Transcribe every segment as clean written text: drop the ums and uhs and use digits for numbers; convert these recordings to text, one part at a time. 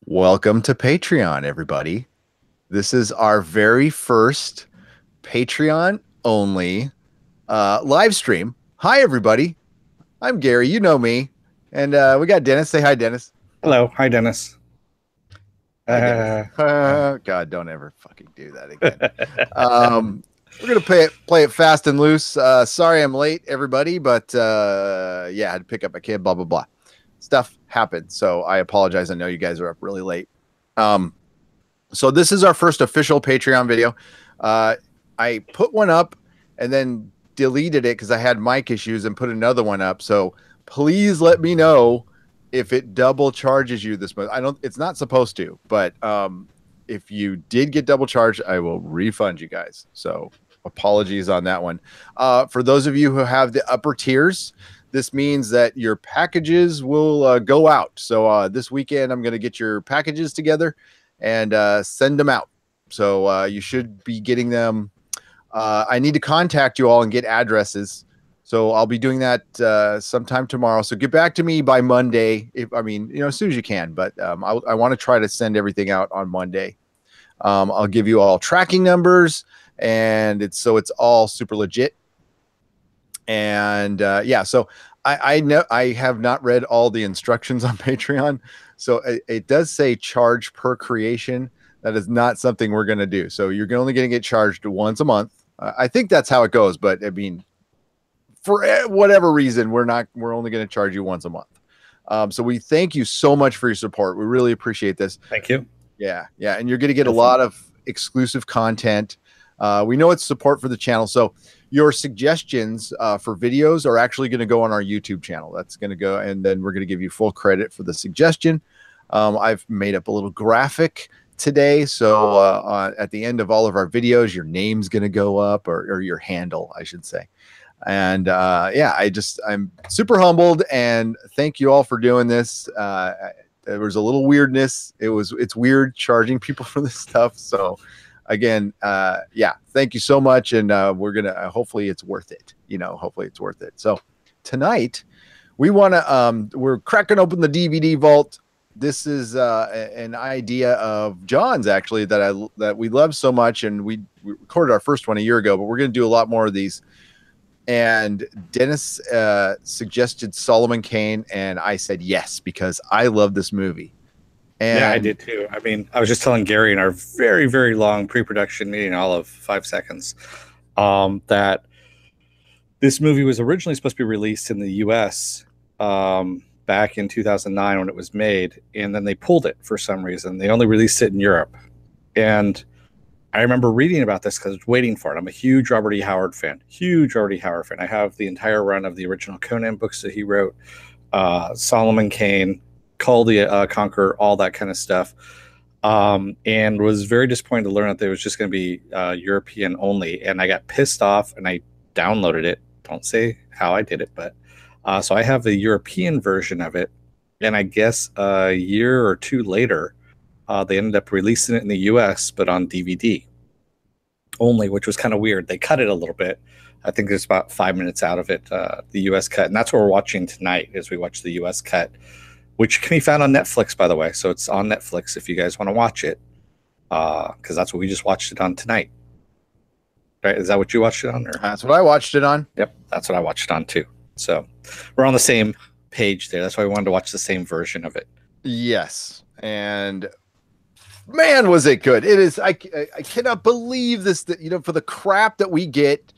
Welcome to Patreon, everybody. This is our very first Patreon only live stream. Hi, everybody. I'm Gary. You know me. And we got Dennis. Say hi, Dennis. Hello. Hi, Dennis. Hi, Dennis. God, don't ever fucking do that again. We're going to play it fast and loose. Sorry I'm late, everybody. But yeah, I had to pick up a kid, blah, blah, blah. Stuff happened. So I apologize. I know you guys are up really late. So this is our first official Patreon video. I put one up and then deleted it because I had mic issues and put another one up. So please let me know if it double charges you this month. It's not supposed to, but if you did get double charged, I will refund you guys. So apologies on that one. For those of you who have the upper tiers, this means that your packages will go out. So this weekend, I'm going to get your packages together and send them out. So you should be getting them. I need to contact you all and get addresses. So I'll be doing that sometime tomorrow. So get back to me by Monday. As soon as you can. But I want to try to send everything out on Monday. I'll give you all tracking numbers, and it's all super legit. And yeah, so I know I have not read all the instructions on Patreon. So it does say charge per creation. That is not something we're going to do. So you're only going to get charged once a month. I think that's how it goes. But I mean, for whatever reason, we're only going to charge you once a month. So we thank you so much for your support. We really appreciate this. Thank you. Yeah. And you're going to get a lot of exclusive content. We know it's support for the channel. So your suggestions for videos are actually going to go on our YouTube channel. That's going to go, and then we're going to give you full credit for the suggestion. I've made up a little graphic today. So at the end of all of our videos, your name's going to go up, or your handle, I should say. And yeah, I'm super humbled, and thank you all for doing this. There was a little weirdness. It's weird charging people for this stuff. So again, yeah, thank you so much. And we're going to, hopefully it's worth it. Hopefully it's worth it. So tonight we want to, we're cracking open the DVD vault. This is an idea of John's, actually, that we love so much. And we recorded our first one a year ago, but we're going to do a lot more of these. And Dennis suggested Solomon Kaine, and I said yes, because I love this movie. And yeah, I did too. I mean, I was just telling Gary in our very, very long pre-production meeting, all of 5 seconds, that this movie was originally supposed to be released in the U.S. Back in 2009 when it was made, and then they pulled it for some reason. They only released it in Europe. And I remember reading about this because I was waiting for it. I'm a huge Robert E. Howard fan. I have the entire run of the original Conan books that he wrote, Solomon Kaine, Call the Conqueror, all that kind of stuff. And was very disappointed to learn that there was just going to be European only. And I got pissed off, and I downloaded it. Don't say how I did it, but so I have the European version of it. And I guess a year or two later, they ended up releasing it in the US, but on DVD only, which was kind of weird. They cut it a little bit. I think there's about 5 minutes out of it, the US cut. And that's what we're watching tonight, as we watch the US cut, which can be found on Netflix, by the way. So it's on Netflix if you guys want to watch it, because that's what we just watched it on tonight. Right? Is that what you watched it on? Or? That's what I watched it on. Yep, that's what I watched it on too. So we're on the same page there. That's why we wanted to watch the same version of it. Yes. And man, was it good. It is. I cannot believe this, that, for the crap that we get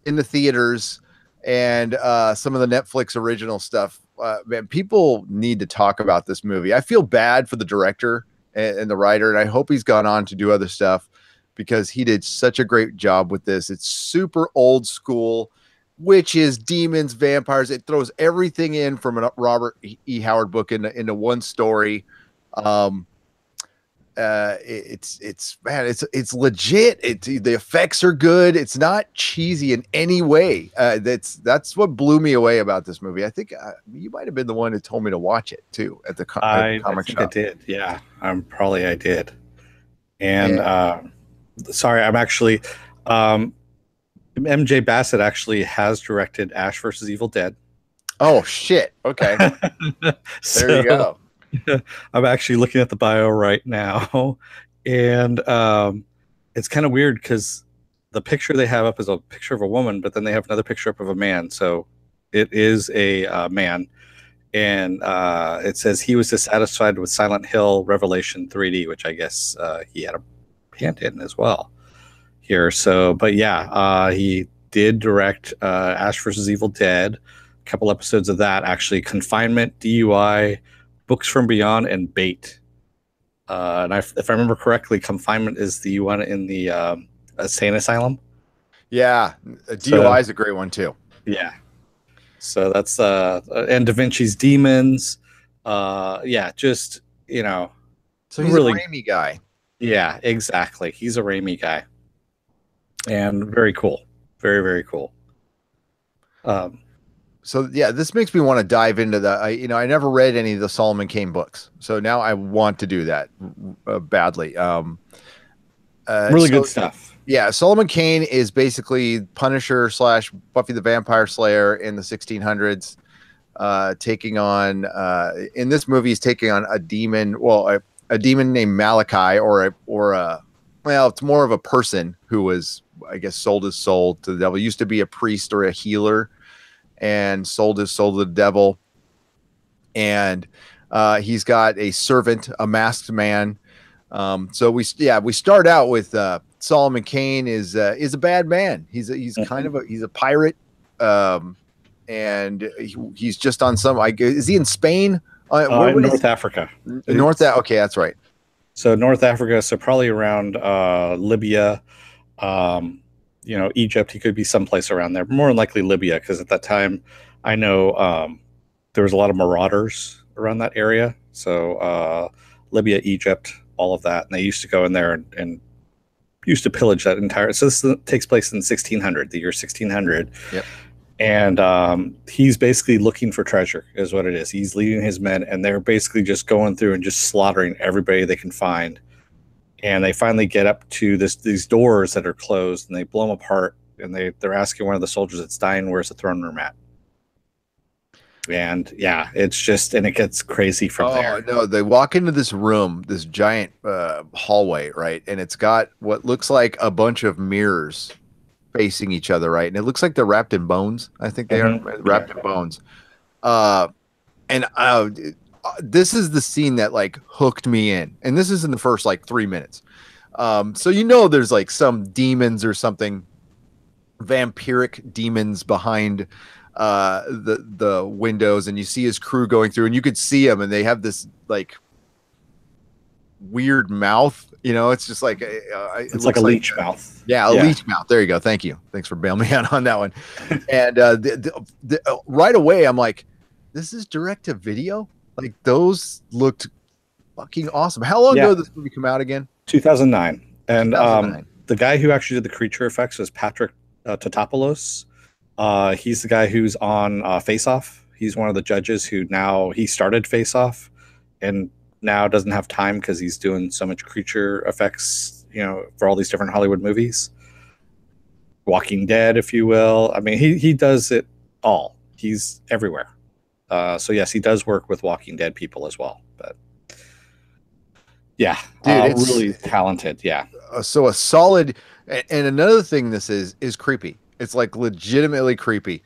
in the theaters and some of the Netflix original stuff. Man, people need to talk about this movie. I feel bad for the director and the writer, and I hope he's gone on to do other stuff, because he did such a great job with this. It's super old school, witches, demons, vampires. It throws everything in from a Robert E. Howard book into one story. It's legit. The effects are good. It's not cheesy in any way. That's what blew me away about this movie. I think you might have been the one who told me to watch it too at the comic shop. I did. Yeah, I did. And sorry, I'm actually MJ Bassett actually has directed Ash versus Evil Dead. Oh shit. Okay. There you go. I'm actually looking at the bio right now, and it's kind of weird because the picture they have up is a picture of a woman, but then they have another picture up of a man. So it is a man, and it says he was dissatisfied with Silent Hill Revelation 3D, which I guess he had a hand in as well here. So, but yeah, he did direct Ash versus Evil Dead, a couple episodes of that actually, Confinement, DUI, Books from Beyond, and Bait. And if I remember correctly, Confinement is the one in the insane asylum. Yeah, DUI is a great one too. Yeah. So that's and Da Vinci's Demons. Yeah, just So he's really, a Raimi guy. Yeah, exactly. He's a Raimi guy, and very cool, very very cool. So yeah, this makes me want to dive into the. I never read any of the Solomon Kane books, so now I want to do that badly. Really good stuff. Yeah, Solomon Kane is basically Punisher / Buffy the Vampire Slayer in the 1600s, taking on. In this movie, he's taking on a demon. Well, a demon named Malachi, well, it's more of a person who was, I guess, sold his soul to the devil. Used to be a priest or a healer, and sold his soul to the devil. And he's got a servant, a masked man. So we start out with Solomon Kane is a bad man. He's kind of he's a pirate, and he's just on some. Is he in Spain? North Africa. Okay, that's right. So North Africa. So probably around Libya. Egypt. He could be someplace around there. More than likely Libya, because at that time, I know there was a lot of marauders around that area. So Libya, Egypt, all of that, and they used to go in there and used to pillage that entire. So this takes place in 1600, the year 1600. Yep. And he's basically looking for treasure, is what it is. He's leading his men, and they're basically just going through and just slaughtering everybody they can find. And they finally get up to these doors that are closed, and they blow them apart. And they're asking one of the soldiers that's dying, "Where's the throne room at?" And yeah, it's just, and it gets crazy from there. Oh no, they walk into this room, this giant hallway, right? And it's got what looks like a bunch of mirrors facing each other, right? And it looks like they're wrapped in bones. I think they are wrapped in bones. This is the scene that like hooked me in, and this is in the first like 3 minutes. So there's like some demons or something, vampiric demons behind the windows, and you see his crew going through, and you could see them, and they have this like weird mouth. It's just like it's like a leech mouth. Yeah, leech mouth. There you go. Thank you. Thanks for bailing me out on that one. And right away, I'm like, this is direct to video. Like those looked fucking awesome. How long ago did this movie come out again? 2009. And 2009. The guy who actually did the creature effects was Patrick Tatopoulos. He's the guy who's on Face Off. He's one of the judges who he started Face Off and now doesn't have time because he's doing so much creature effects, for all these different Hollywood movies. Walking Dead, if you will. I mean, he does it all. He's everywhere. So yes, he does work with Walking Dead people as well. But yeah, dude, it's really talented. Yeah. So a solid, and another thing this is creepy. It's like legitimately creepy.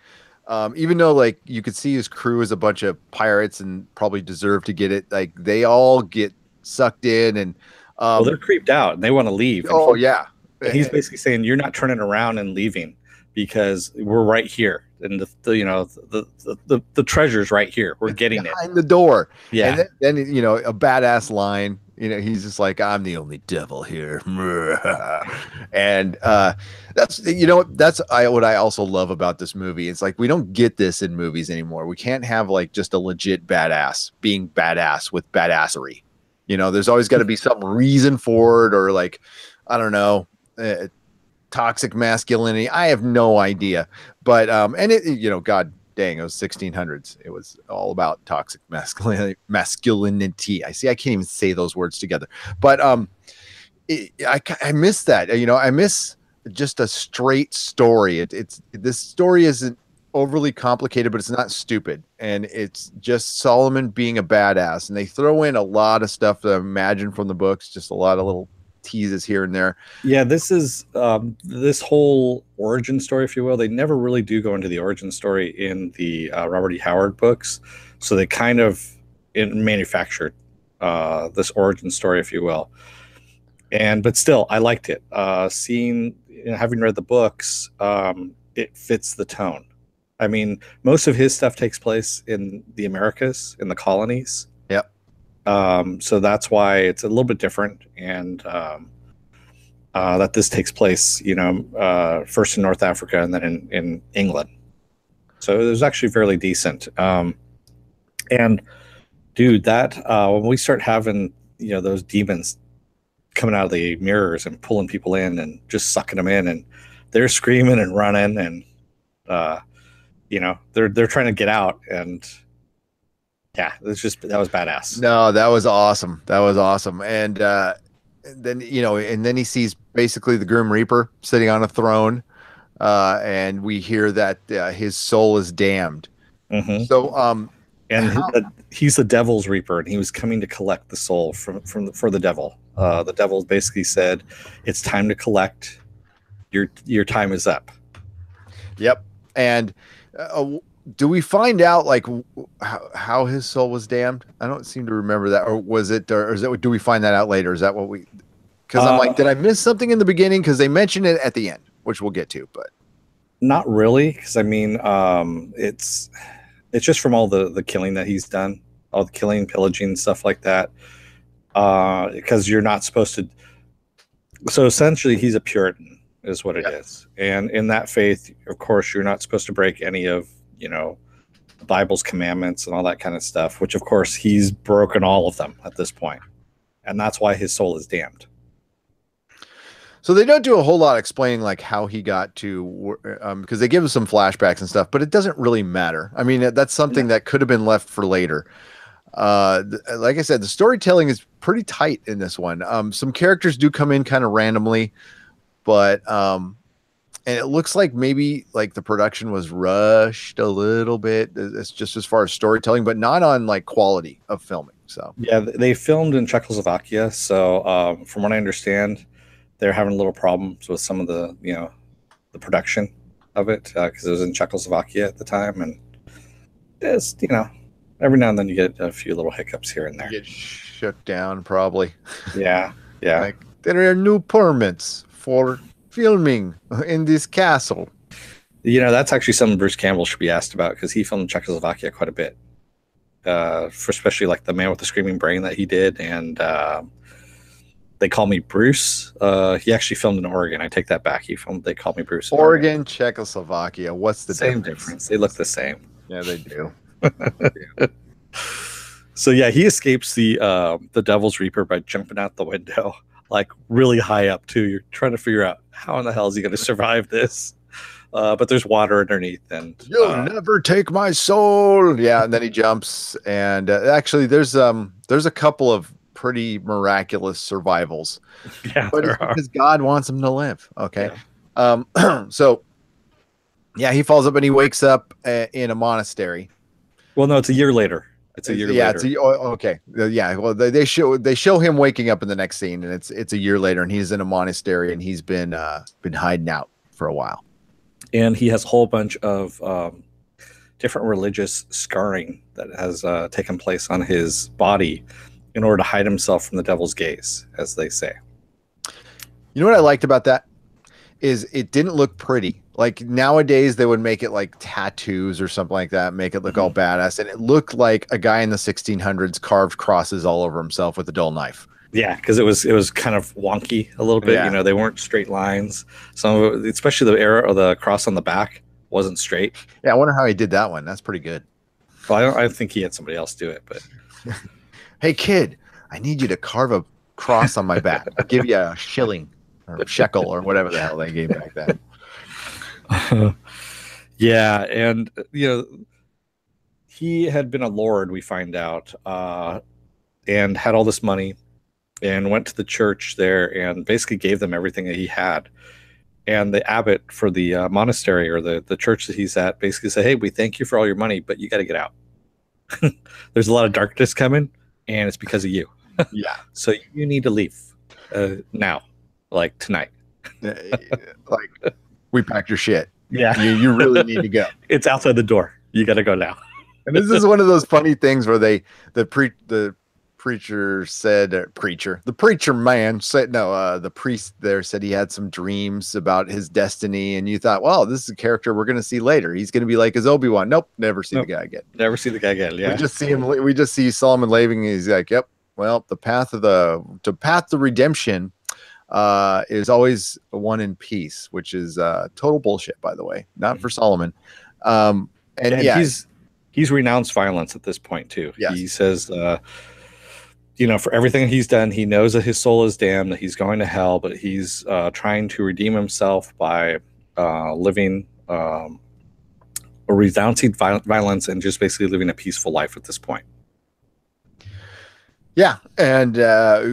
Even though like you could see his crew is a bunch of pirates and probably deserve to get it. Like they all get sucked in, and they're creeped out and they want to leave. Oh yeah. And he's basically saying, you're not turning around and leaving because we're right here. And the treasure's right here. We're getting it behind the door. Yeah. And then a badass line. He's just like, I'm the only devil here. And that's what I also love about this movie. It's like we don't get this in movies anymore. We can't have like just a legit badass being badass with badassery. There's always got to be some reason for it, or like, I don't know, toxic masculinity. I have no idea. But and it, God dang, it was 1600s. It was all about toxic masculinity. I can't even say those words together. But I miss that. I miss just a straight story. This story isn't overly complicated, but it's not stupid. And it's just Solomon being a badass. And they throw in a lot of stuff that I imagine from the books, just a lot of little teases here and there. Yeah, this is this whole origin story, if you will. They never really do go into the origin story in the Robert E. Howard books, so they kind of manufactured this origin story, if you will. But still, I liked it. Seeing, having read the books, it fits the tone. I mean, most of his stuff takes place in the Americas, in the colonies. Yep. So that's why it's a little bit different, and that this takes place, first in North Africa and then in England. So it was actually fairly decent. And dude, that when we start having those demons coming out of the mirrors and pulling people in and just sucking them in, and they're screaming and running, and they're trying to get out, and yeah, that was badass. No, that was awesome. That was awesome. And then he sees basically the Grim Reaper sitting on a throne, and we hear that his soul is damned. Mm-hmm. So he's the Devil's Reaper, and he was coming to collect the soul for the devil. The devil basically said, "It's time to collect. Your time is up." Yep. And do we find out like how his soul was damned? I don't seem to remember that. Or was it? Or is that? Do we find that out later? Is that what we? Because I'm like, did I miss something in the beginning? Because they mention it at the end, which we'll get to, but not really. Because I mean, it's just from all the killing that he's done, all the killing, pillaging, stuff like that. Because you're not supposed to. So essentially, he's a Puritan, is what it is. And in that faith, of course, you're not supposed to break any of the Bible's commandments and all that kind of stuff. Which, of course, he's broken all of them at this point, and that's why his soul is damned. So they don't do a whole lot explaining like how he got to, because they give us some flashbacks and stuff, but it doesn't really matter. I mean, that's something that could have been left for later. Like I said, the storytelling is pretty tight in this one. Some characters do come in kind of randomly, but and it looks like maybe like the production was rushed a little bit. It's just as far as storytelling, but not on like quality of filming. So yeah, they filmed in Czechoslovakia. So from what I understand, they're having little problems with some of the the production of it because it was in Czechoslovakia at the time, and it's every now and then you get a few little hiccups here and there. You get shut down probably. Yeah. Like there are new permits for filming in this castle. That's actually something Bruce Campbell should be asked about because he filmed in Czechoslovakia quite a bit. For especially like The Man with the Screaming Brain that he did, and They Call Me Bruce. He actually filmed in Oregon. I take that back. They Call Me Bruce. Oregon, Czechoslovakia. What's the same difference? They look the same. Yeah, they do. So yeah, he escapes the Devil's Reaper by jumping out the window, like really high up too. You're trying to figure out how in the hell is he going to survive this? But there's water underneath, and you'll never take my soul. Yeah, and then he jumps, and actually, there's a couple of pretty miraculous survivals. Yeah, but it's because God wants him to live. Okay, yeah. So yeah, he falls up and he wakes up in a monastery. Well, no, it's a year later. It's a year later. Okay. Yeah. Well, they show him waking up in the next scene, and it's a year later, and he's in a monastery, and he's been hiding out for a while. And he has a whole bunch of different religious scarring that has taken place on his body in order to hide himself from the devil's gaze, as they say. You know what I liked about that is it didn't look pretty. Like nowadays they would make it like tattoos or something like that, make it look all badass. And it looked like a guy in the 1600s carved crosses all over himself with a dull knife. Yeah, because it was kind of wonky a little bit. Yeah. They weren't straight lines. Some of it, especially the arrow or the cross on the back, wasn't straight. Yeah, I wonder how he did that one. That's pretty good. Well, I think he had somebody else do it, but hey kid, I need you to carve a cross on my back. I'll give you a shilling or a shekel or whatever the hell they gave back then. Yeah, and he had been a lord, we find out, and had all this money, and went to the church there and basically gave them everything that he had. and the abbot for the monastery or the church that he's at basically say, "Hey, we thank you for all your money, but you got to get out. There's a lot of darkness coming, and it's because of you. Yeah. So you need to leave now, like tonight." Like, we packed your shit. Yeah, you really need to go. It's outside the door. You got to go now. And this is one of those funny things where the preacher man said, no, the priest there said he had some dreams about his destiny, and you thought, well, this is a character we're going to see later. He's going to be like his Obi-Wan. Nope, never see the guy again. Never see the guy again. Yeah, we just see Solomon leaving, and he's like, yep. Well, the path to redemption is always one in peace, which is total bullshit, by the way. Not for Solomon. And yeah, he's renounced violence at this point too. Yes. He says, for everything he's done, he knows that his soul is damned, that he's going to hell, but he's trying to redeem himself by living or renouncing violence and just basically living a peaceful life at this point. Yeah, and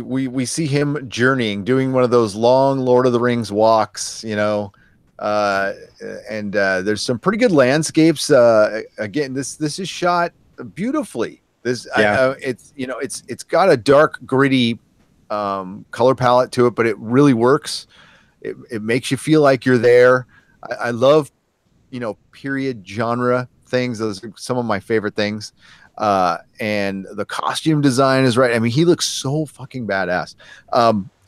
we see him journeying, doing one of those long Lord of the Rings walks, and there's some pretty good landscapes. Again, this is shot beautifully. It's got a dark, gritty color palette to it, but it really works. It makes you feel like you're there. I love, period genre things. Those are some of my favorite things. And the costume design is right. I mean, he looks so fucking badass.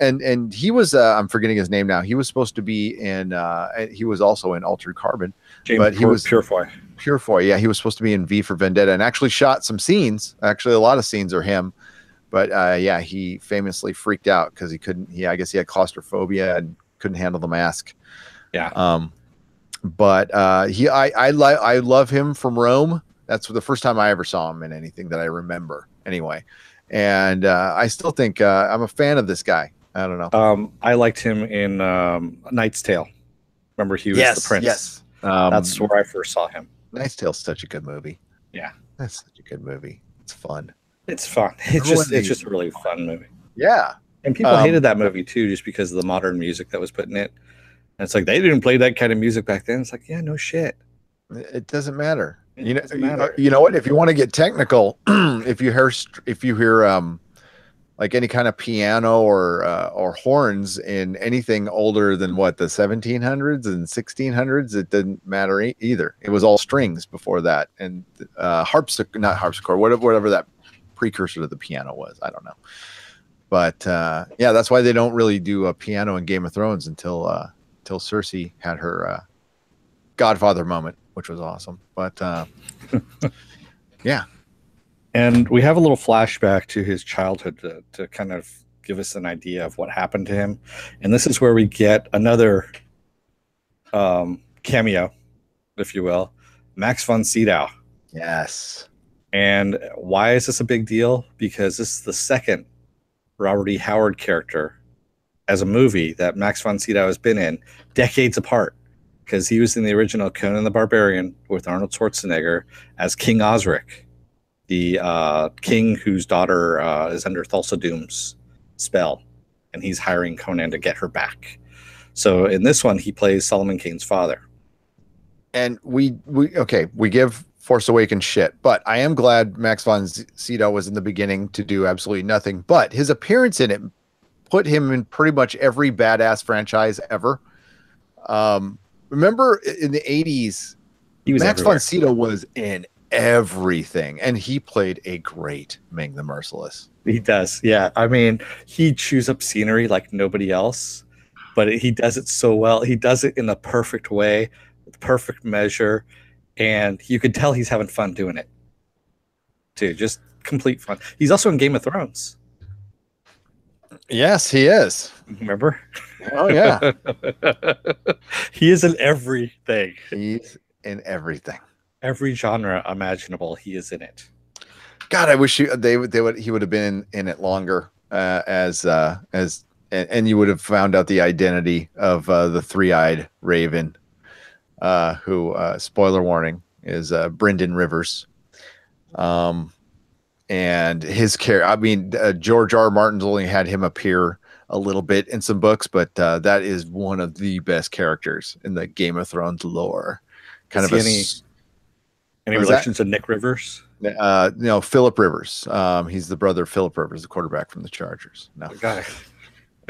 And he was, I'm forgetting his name now. He was supposed to be in, he was also in Altered Carbon, but he was Purefoy. Yeah. He was supposed to be in V for Vendetta and actually shot some scenes. Actually, a lot of scenes are him, but, yeah, he famously freaked out because I guess he had claustrophobia and couldn't handle the mask. Yeah. But, I love him from Rome. That's the first time I ever saw him in anything that I remember anyway. And I still think I'm a fan of this guy. I don't know. I liked him in Knight's Tale. Remember, he was the prince. Yes. That's where I first saw him. Knight's Tale's such a good movie. Yeah. That's such a good movie. It's fun. It's fun. It's just a really fun movie. Yeah. And people hated that movie too, just because of the modern music that was put in it. And it's like, they didn't play that kind of music back then. It's like, yeah, no shit. It doesn't matter. You know what? If you want to get technical, if you hear like any kind of piano or horns in anything older than the 1700s and 1600s, it didn't matter either. It was all strings before that, and not harpsichord, whatever that precursor to the piano was. I don't know, but yeah, that's why they don't really do a piano in Game of Thrones until Cersei had her Godfather moment, which was awesome. But yeah. And we have a little flashback to his childhood to kind of give us an idea of what happened to him. And this is where we get another cameo, if you will, Max von Sydow. Yes. And why is this a big deal? Because this is the second Robert E. Howard character as a movie that Max von Sydow has been in, decades apart. Because he was in the original Conan the Barbarian with Arnold Schwarzenegger as King Osric, the king whose daughter is under Thulsa Doom's spell, and he's hiring Conan to get her back. So in this one, he plays Solomon Kane's father. And we give Force Awakens shit, but I am glad Max von Sydow was in the beginning to do absolutely nothing. But his appearance in it put him in pretty much every badass franchise ever. Remember in the 80s, Max von Sydow was in everything, and he played a great Ming the Merciless. He does, yeah. I mean, he chews up scenery like nobody else, but he does it so well. He does it in the perfect way, with perfect measure, and you could tell he's having fun doing it, too. Just complete fun. He's also in Game of Thrones. Yes, he is. Remember? Oh, yeah. He is in everything. He's in everything. Every genre imaginable, he is in it. God, I wish he would have been in it longer, and you would have found out the identity of the three-eyed raven, who, spoiler warning, is Brynden Rivers. And his character, I mean, George R. Martin's only had him appear a little bit in some books, but that is one of the best characters in the Game of Thrones lore. Kind of any relation to Nick Rivers? No, Philip Rivers. He's the brother of Philip Rivers, the quarterback from the Chargers. No, got it.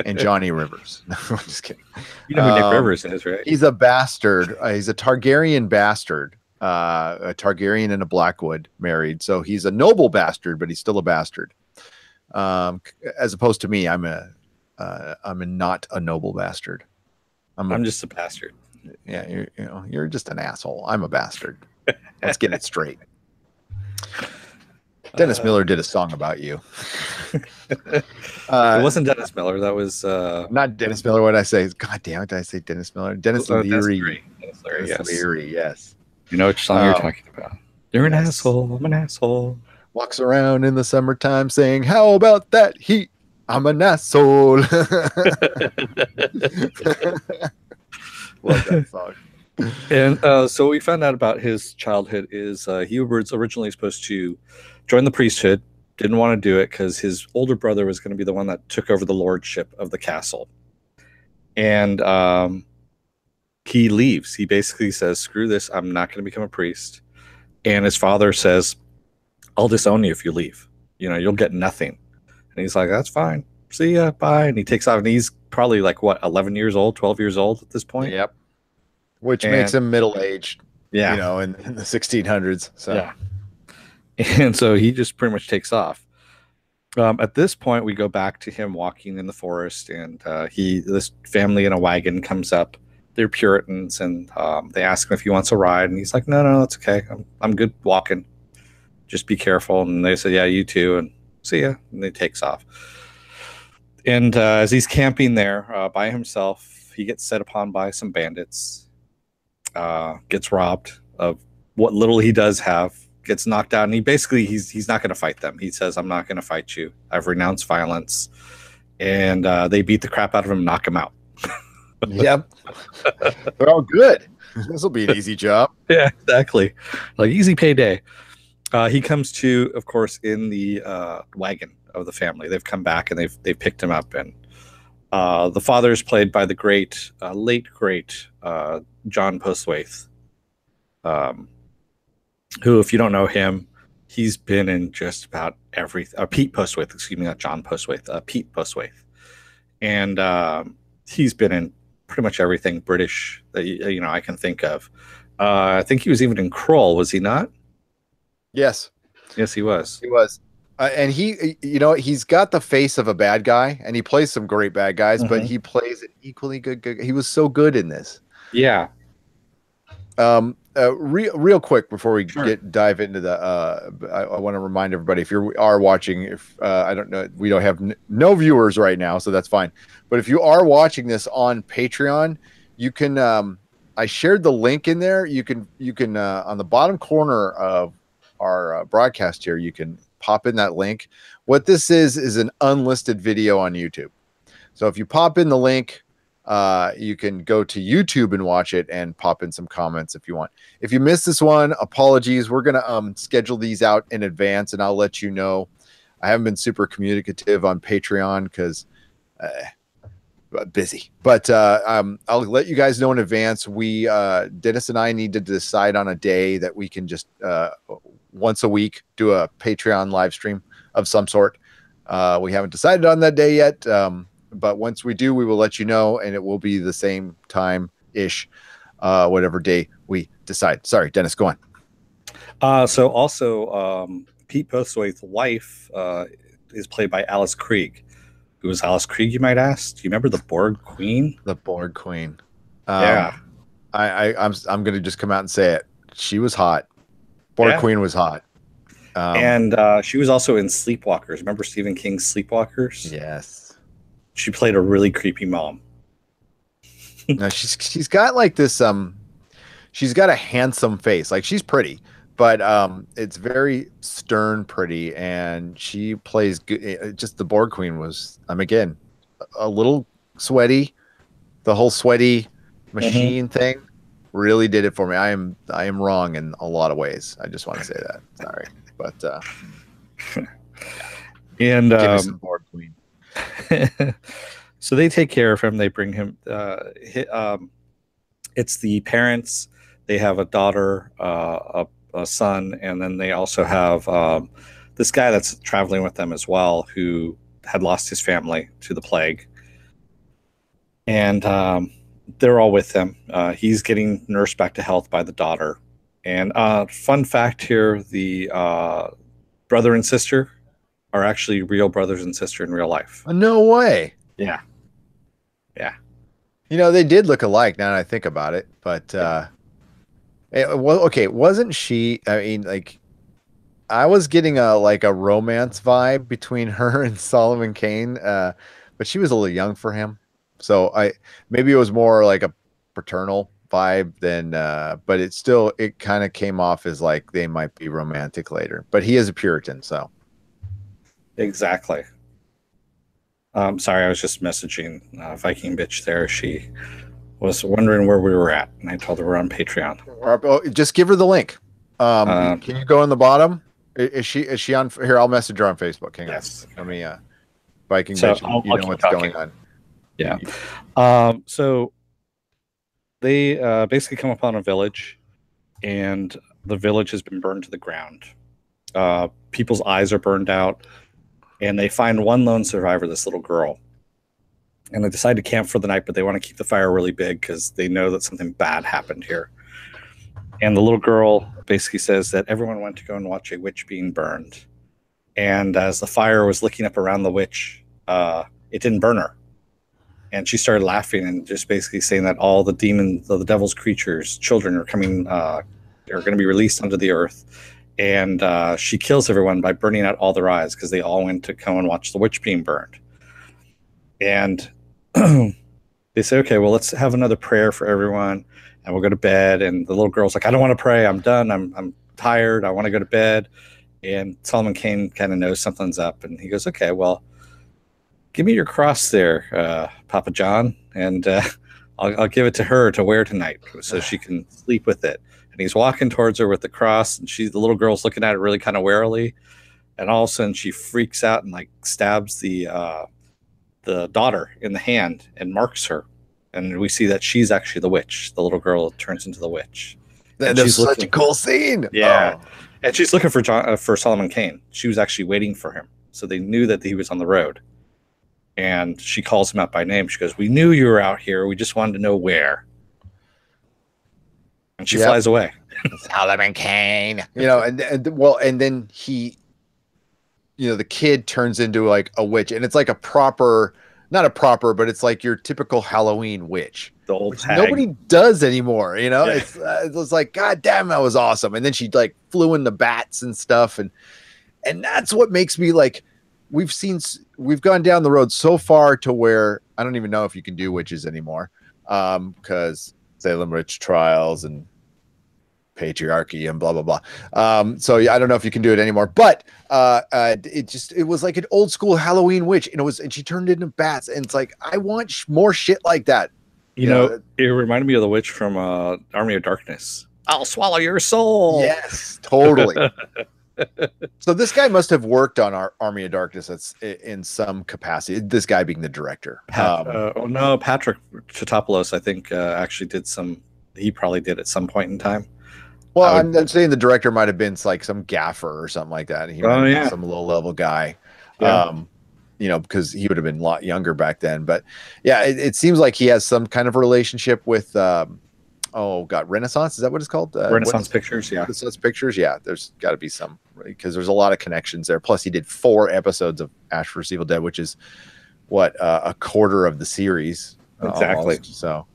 And Johnny Rivers. No, I'm just kidding. You know who Nick Rivers is, right? He's a bastard. He's a Targaryen bastard. A Targaryen and a Blackwood married. So he's a noble bastard, but he's still a bastard. As opposed to me, I'm not a noble bastard. I'm just a bastard. Yeah, you're just an asshole. I'm a bastard. Let's get it straight. Dennis Miller did a song about you. It wasn't Dennis Miller. That was not Dennis Miller. What did I say? God damn it! Did I say Dennis Miller? Dennis Leary. Dennis Leary. Yes. You know which song you're talking about. You're an asshole. I'm an asshole. Walks around in the summertime saying, "How about that heat? I'm an asshole." Love that song. And so what we found out about his childhood is he was originally supposed to join the priesthood, didn't want to do it because his older brother was going to be the one that took over the lordship of the castle. And he leaves. He basically says, screw this, I'm not going to become a priest. And his father says, I'll disown you if you leave. You'll get nothing. And he's like, that's fine. See ya, bye. And he takes off, and he's probably like, 11 years old, 12 years old at this point? Yep. Which makes him middle-aged, yeah. In the 1600s. So. Yeah. And so he just pretty much takes off. At this point, we go back to him walking in the forest, and this family in a wagon comes up. They're Puritans, and they ask him if he wants a ride, and he's like, no, that's okay. I'm good walking. Just be careful. And they say, yeah, you too, and see ya. And he takes off. And as he's camping there by himself, he gets set upon by some bandits, gets robbed of what little he does have, gets knocked out, and he's not going to fight them. He says, I'm not going to fight you. I've renounced violence. And they beat the crap out of him and knock him out. Yep. They're all good. This will be an easy job. Yeah, exactly. Like easy payday. He comes to, of course, in the wagon of the family. They've come back and they've picked him up. And the father is played by the late great John Postwaite, who, if you don't know him, he's been in just about everything. Pete Postwaite, excuse me, not John Postwaite. Pete Postwaite, and he's been in pretty much everything British that I can think of. I think he was even in Kroll, was he not? Yes. Yes, he was. He was. And he's got the face of a bad guy, and he plays some great bad guys, but he plays an equally good. He was so good in this. Yeah. Real quick before we dive into the, I want to remind everybody, if you are watching, I don't know, we don't have no viewers right now, so that's fine. But if you are watching this on Patreon, you can. I shared the link in there. You can on the bottom corner of our broadcast here, you can pop in that link. What this is an unlisted video on YouTube. So if you pop in the link, you can go to YouTube and watch it and pop in some comments if you want. If you missed this one, apologies. We're going to schedule these out in advance, and I'll let you know. I haven't been super communicative on Patreon because busy, but I'll let you guys know in advance. Dennis and I need to decide on a day that we can just once a week do a Patreon live stream of some sort. We haven't decided on that day yet, but once we do, we will let you know, and it will be the same time-ish, whatever day we decide. Sorry, Dennis, go on. So also, Pete Postwaite's wife is played by Alice Krieg. Who was Alice Krieg, you might ask? Do you remember the Borg Queen? The Borg Queen. Yeah. I'm going to just come out and say it. She was hot. Borg Queen was hot. And she was also in Sleepwalkers. Remember Stephen King's Sleepwalkers? Yes. She played a really creepy mom. No, she's got like this she's got a handsome face. Like, she's pretty, but it's very stern pretty, and she plays good. Just the Borg Queen was again a little sweaty. The whole sweaty machine thing really did it for me. I am wrong in a lot of ways. I just want to say that. Sorry. But and give me some Borg Queen. So they take care of him. They bring him. It's the parents. They have a daughter, a son, and then they also have this guy that's traveling with them as well, who had lost his family to the plague, and they're all with him. He's getting nursed back to health by the daughter. And fun fact here: the brother and sister are actually real brothers and sister in real life. No way. Yeah. Yeah. You know, they did look alike now that I think about it, but well, okay, wasn't she, I mean, like I was getting a romance vibe between her and Solomon Kane, but she was a little young for him. So maybe it was more like a paternal vibe than but it kind of came off as like they might be romantic later. But he is a Puritan, so exactly. Sorry, I was just messaging Viking Bitch there. She was wondering where we were at, and I told her we're on Patreon. Just give her the link. Can you go in the bottom? Is she on here? I'll message her on Facebook. Hang yes. On. Let me Viking Bitch. You know what's going on. Yeah. So they basically come upon a village, and the village has been burned to the ground. People's eyes are burned out. And they find one lone survivor, this little girl. And they decide to camp for the night, but they want to keep the fire really big because they know that something bad happened here. And the little girl basically says that everyone went to go and watch a witch being burned. And as the fire was licking up around the witch, it didn't burn her. And she started laughing and just basically saying that all the demons, the devil's creatures, children are coming, are going to be released onto the earth. And she kills everyone by burning out all their eyes because they all went to come and watch the witch being burned. And they say, okay, well, let's have another prayer for everyone, and we'll go to bed. And the little girl's like, I don't want to pray. I'm done. I'm tired. I want to go to bed. And Solomon Kane kind of knows something's up, and he goes, okay, well, give me your cross there, Papa John, and I'll give it to her to wear tonight so she can sleep with it. And he's walking towards her with the cross, and the little girl's looking at it really kind of warily. And all of a sudden she freaks out and like stabs the daughter in the hand and marks her. And we see that she's actually the witch. The little girl turns into the witch. That's such a cool scene. Yeah. Oh. And she's looking for Solomon Kane. She was actually waiting for him. So they knew that he was on the road. And she calls him out by name. She goes, we knew you were out here. We just wanted to know where. And she flies away. Solomon Kane. You know, and then he, you know, the kid turns into like a witch, and it's like not a proper, but it's like your typical Halloween witch. The old hag. Nobody does anymore, you know. Yeah. It's like, God damn, that was awesome. And then she like flew in the bats and stuff, and that's what makes me like. We've gone down the road so far to where I don't even know if you can do witches anymore, because Salem witch trials and patriarchy and blah blah blah. So yeah, I don't know if you can do it anymore, but it was like an old school Halloween witch, and she turned into bats, and it's like I want more shit like that. You know, it reminded me of the witch from Army of Darkness. I'll swallow your soul. Yes, totally. So this guy must have worked on our Army of Darkness. That's in some capacity. This guy being the director. Patrick Tatopoulos, I think, actually did some. He probably did at some point in time. Well, I'm saying the director might have been like some gaffer or something like that. He might have been some low level guy. Yeah. You know, because he would have been a lot younger back then. But yeah, it seems like he has some kind of relationship with. Renaissance, is that what it's called? Renaissance Pictures, yeah. Renaissance Pictures, yeah. There's got to be some, because there's a lot of connections there. Plus, he did 4 episodes of Ash vs. Evil Dead, which is what a quarter of the series. Exactly. Almost, so,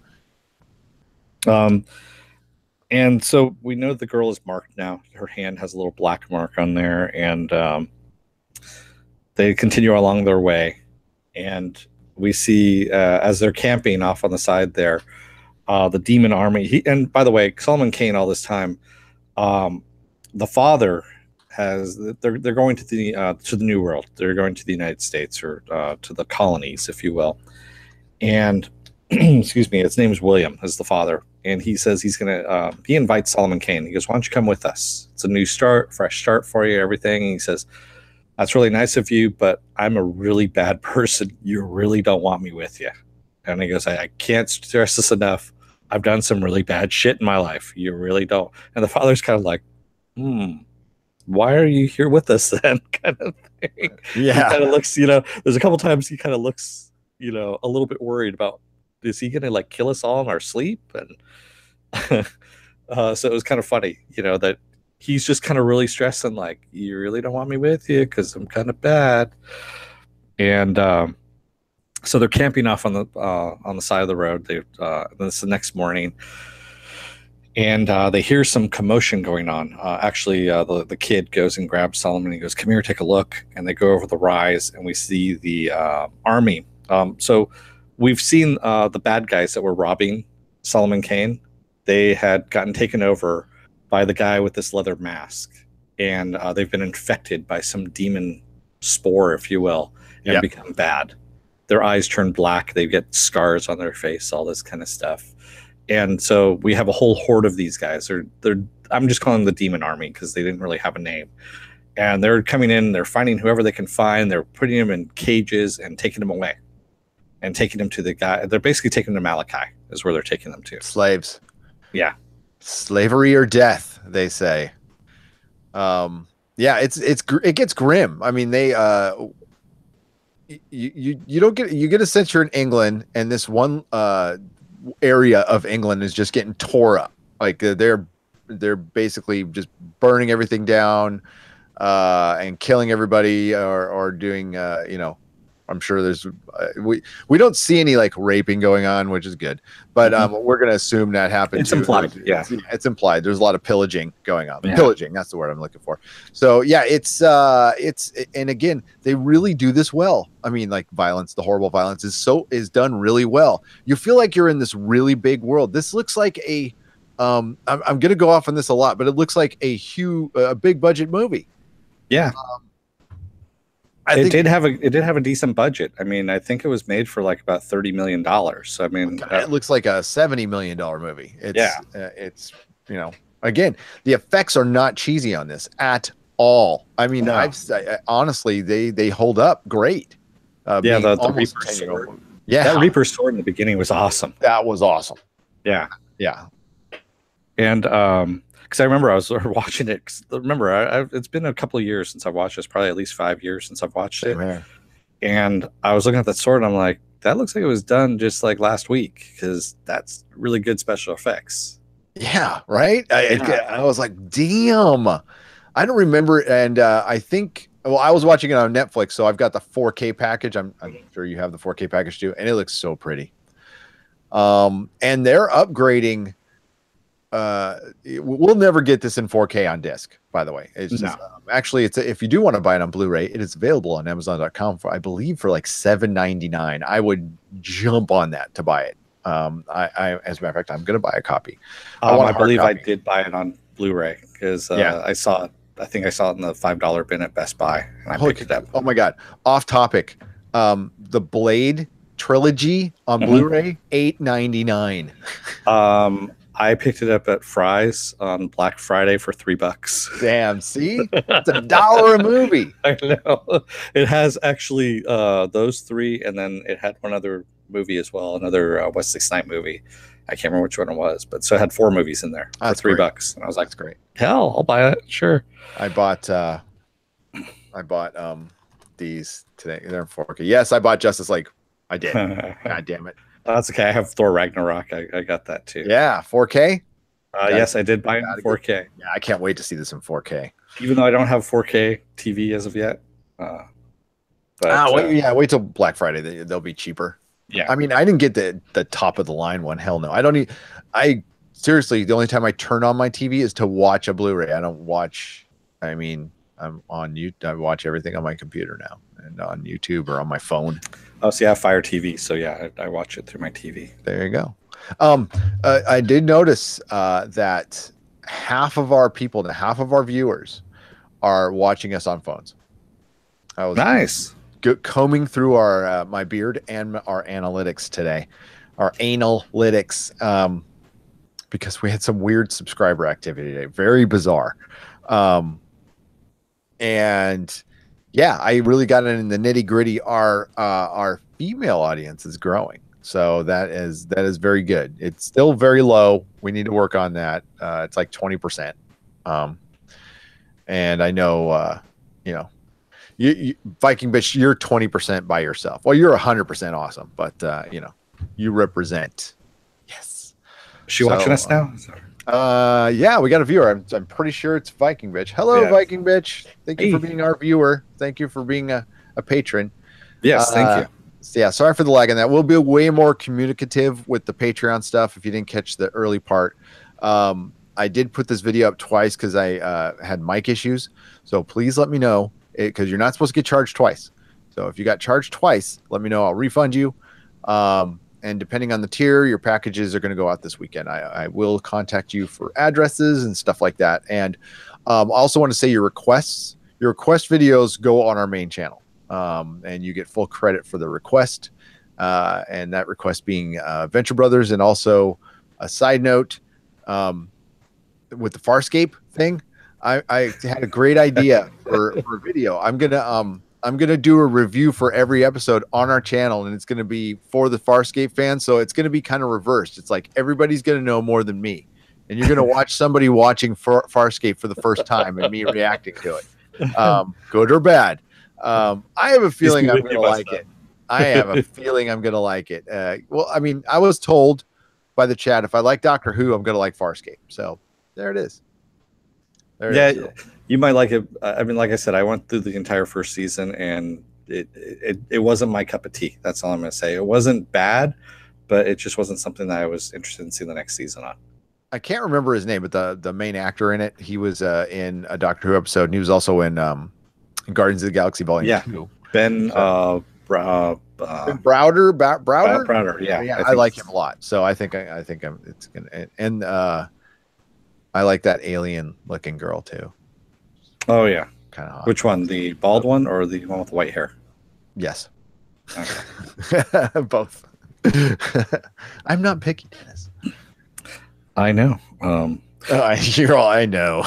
and so we know the girl is marked now. Her hand has a little black mark on there, and they continue along their way, and we see as they're camping off on the side there. The demon army. And by the way, Solomon Kane all this time, the father they're going to the New World. They're going to the United States, or to the colonies, if you will. And excuse me, his name is William, as the father. And he says he invites Solomon Kane. He goes, why don't you come with us? It's a new start, fresh start for you, everything. And he says, That's really nice of you, but I'm a really bad person. You really don't want me with you. And he goes, I can't stress this enough. I've done some really bad shit in my life. You really don't. And the father's kind of like, why are you here with us then? Kind of thing. Yeah. He kind of looks, there's a couple times he kind of looks, a little bit worried about, is he going to like kill us all in our sleep? And so it was kind of funny, that he's just kind of really stressing, like, you really don't want me with you because I'm kind of bad. And so they're camping off on the side of the road. This is the next morning, and they hear some commotion going on. Actually, the kid goes and grabs Solomon. He goes, "Come here, take a look." And they go over the rise, and we see the army. So we've seen the bad guys that were robbing Solomon Kaine. They had gotten taken over by the guy with this leather mask, and they've been infected by some demon spore, if you will, and become bad. Their eyes turn black. They get scars on their face, all this kind of stuff. And so we have a whole horde of these guys. I'm just calling them the demon army because they didn't really have a name. And they're coming in, they're finding whoever they can find. They're putting them in cages and taking them away and taking them to the guy. They're basically taking them to Malachi is where they're taking them to. Slaves. Yeah. Slavery or death, they say. Yeah, it gets grim. I mean, they you don't get, you get a sense you're in England, and this one area of England is just getting tore up. Like they're basically just burning everything down and killing everybody, or doing I'm sure there's we don't see any like raping going on, which is good, but we're gonna assume that happened. It's implied. It's implied. There's a lot of pillaging going on. Pillaging, that's the word I'm looking for. So yeah, it's and again, they really do this well. I mean, like violence, the horrible violence is done really well. You feel like you're in this really big world. This looks like a I'm gonna go off on this a lot, but it looks like a big budget movie. Yeah. It did have a decent budget. I mean, I think it was made for like about $30 million. So I mean, it looks like a $70 million movie. It's again, the effects are not cheesy on this at all. I mean, no. Honestly, they hold up great. The Reaper sword. Yeah, that Reaper sword in the beginning was awesome. That was awesome. Yeah. And because I remember I was watching it. Remember, it's been a couple of years since I've watched this. Probably at least 5 years since I've watched it. Here. And I was looking at that sword, and I'm like, that looks like it was done just like last week, because that's really good special effects. Yeah, right. I was like, damn. I don't remember, and I think. Well, I was watching it on Netflix, so I've got the 4K package. I'm sure you have the 4K package too, and it looks so pretty. And they're upgrading. We'll never get this in 4K on disc, by the way. It's just, actually, if you do want to buy it on Blu-ray, it is available on Amazon.com for, I believe, for like $7.99. I would jump on that to buy it. I as a matter of fact, I'm going to buy a copy. I believe I did buy it on Blu-ray because I saw it. I think I saw it in the $5 bin at Best Buy, and I picked it up. Oh my god! Off topic. The Blade trilogy on Blu-ray, $8.99. I picked it up at Fry's on Black Friday for $3. Damn, see? It's $1 a movie. I know. It has actually those three, and then it had one other movie as well, another Wesley Snipes movie. I can't remember which one it was, but so it had 4 movies in there for $3. And I was like, that's great. Hell, I'll buy it. Sure. I bought these today. They're in 4K. Yes, I bought Justice League. I did. God damn it. That's okay. I have Thor Ragnarok. I got that too. Yeah, 4K. Yes, I did buy it in 4K. Yeah, I can't wait to see this in 4K. Even though I don't have 4K TV as of yet. Wait till Black Friday. They'll be cheaper. Yeah. I mean, I didn't get the top of the line one. Hell no. I don't need. Seriously, the only time I turn on my TV is to watch a Blu-ray. I don't watch. I mean, I'm on YouTube. I watch everything on my computer now and on YouTube or on my phone. Oh, see, I have Fire TV, so yeah, I watch it through my TV. There you go. I did notice that half of our viewers are watching us on phones. Nice. Combing through our my beard and our analytics today, our analytics, because we had some weird subscriber activity today, very bizarre, and yeah, I really got in the nitty gritty. Our female audience is growing, so that is very good. It's still very low. We need to work on that. It's like 20%. Um, and I know, you know, you Viking bitch, you're 20% by yourself. Well, you're 100% awesome, but you represent. Yes. Is she watching us now? Yeah, we got a viewer. I'm pretty sure it's Viking bitch. Hello, Yeah. Viking bitch. Thank you for Hey. being our viewer. Thank you for being a patron. Yes, thank you. So yeah, sorry for the lag on that. We'll be way more communicative with the Patreon stuff. If you didn't catch the early part, I did put this video up twice because I had mic issues. So please let me know, because you're not supposed to get charged twice. So if you got charged twice, let me know. I'll refund you. And depending on the tier, your packages are going to go out this weekend. I will contact you for addresses and stuff like that. And I also want to say your request videos go on our main channel. And you get full credit for the request. And that request being Venture Brothers. And also a side note, with the Farscape thing, I had a great idea for a video. I'm gonna do a review for every episode on our channel, and it's gonna be for the Farscape fans. So it's gonna be kind of reversed. It's like everybody's gonna know more than me, and you're gonna watch somebody watching Farscape for the first time and me reacting to it, good or bad. I have a feeling I'm gonna like it. I have a feeling I'm gonna like it. Well, I mean, I was told by the chat if I like Doctor Who, I'm gonna like Farscape. So there it is. You might like it. I mean, like I said, I went through the entire first season, and it wasn't my cup of tea. That's all I'm going to say. It wasn't bad, but it just wasn't something that I was interested in seeing the next season on. I can't remember his name, but the main actor in it, he was in a Doctor Who episode, and he was also in Guardians of the Galaxy Volume 2. Ben Browder. Browder, yeah, I like him a lot. So I think it's gonna, and I like that alien looking girl too. Oh yeah, kind of hot. Which one? The bald one or the one with white hair? Yes, okay. Both. I'm not picky, Dennis. I know. You're all I know.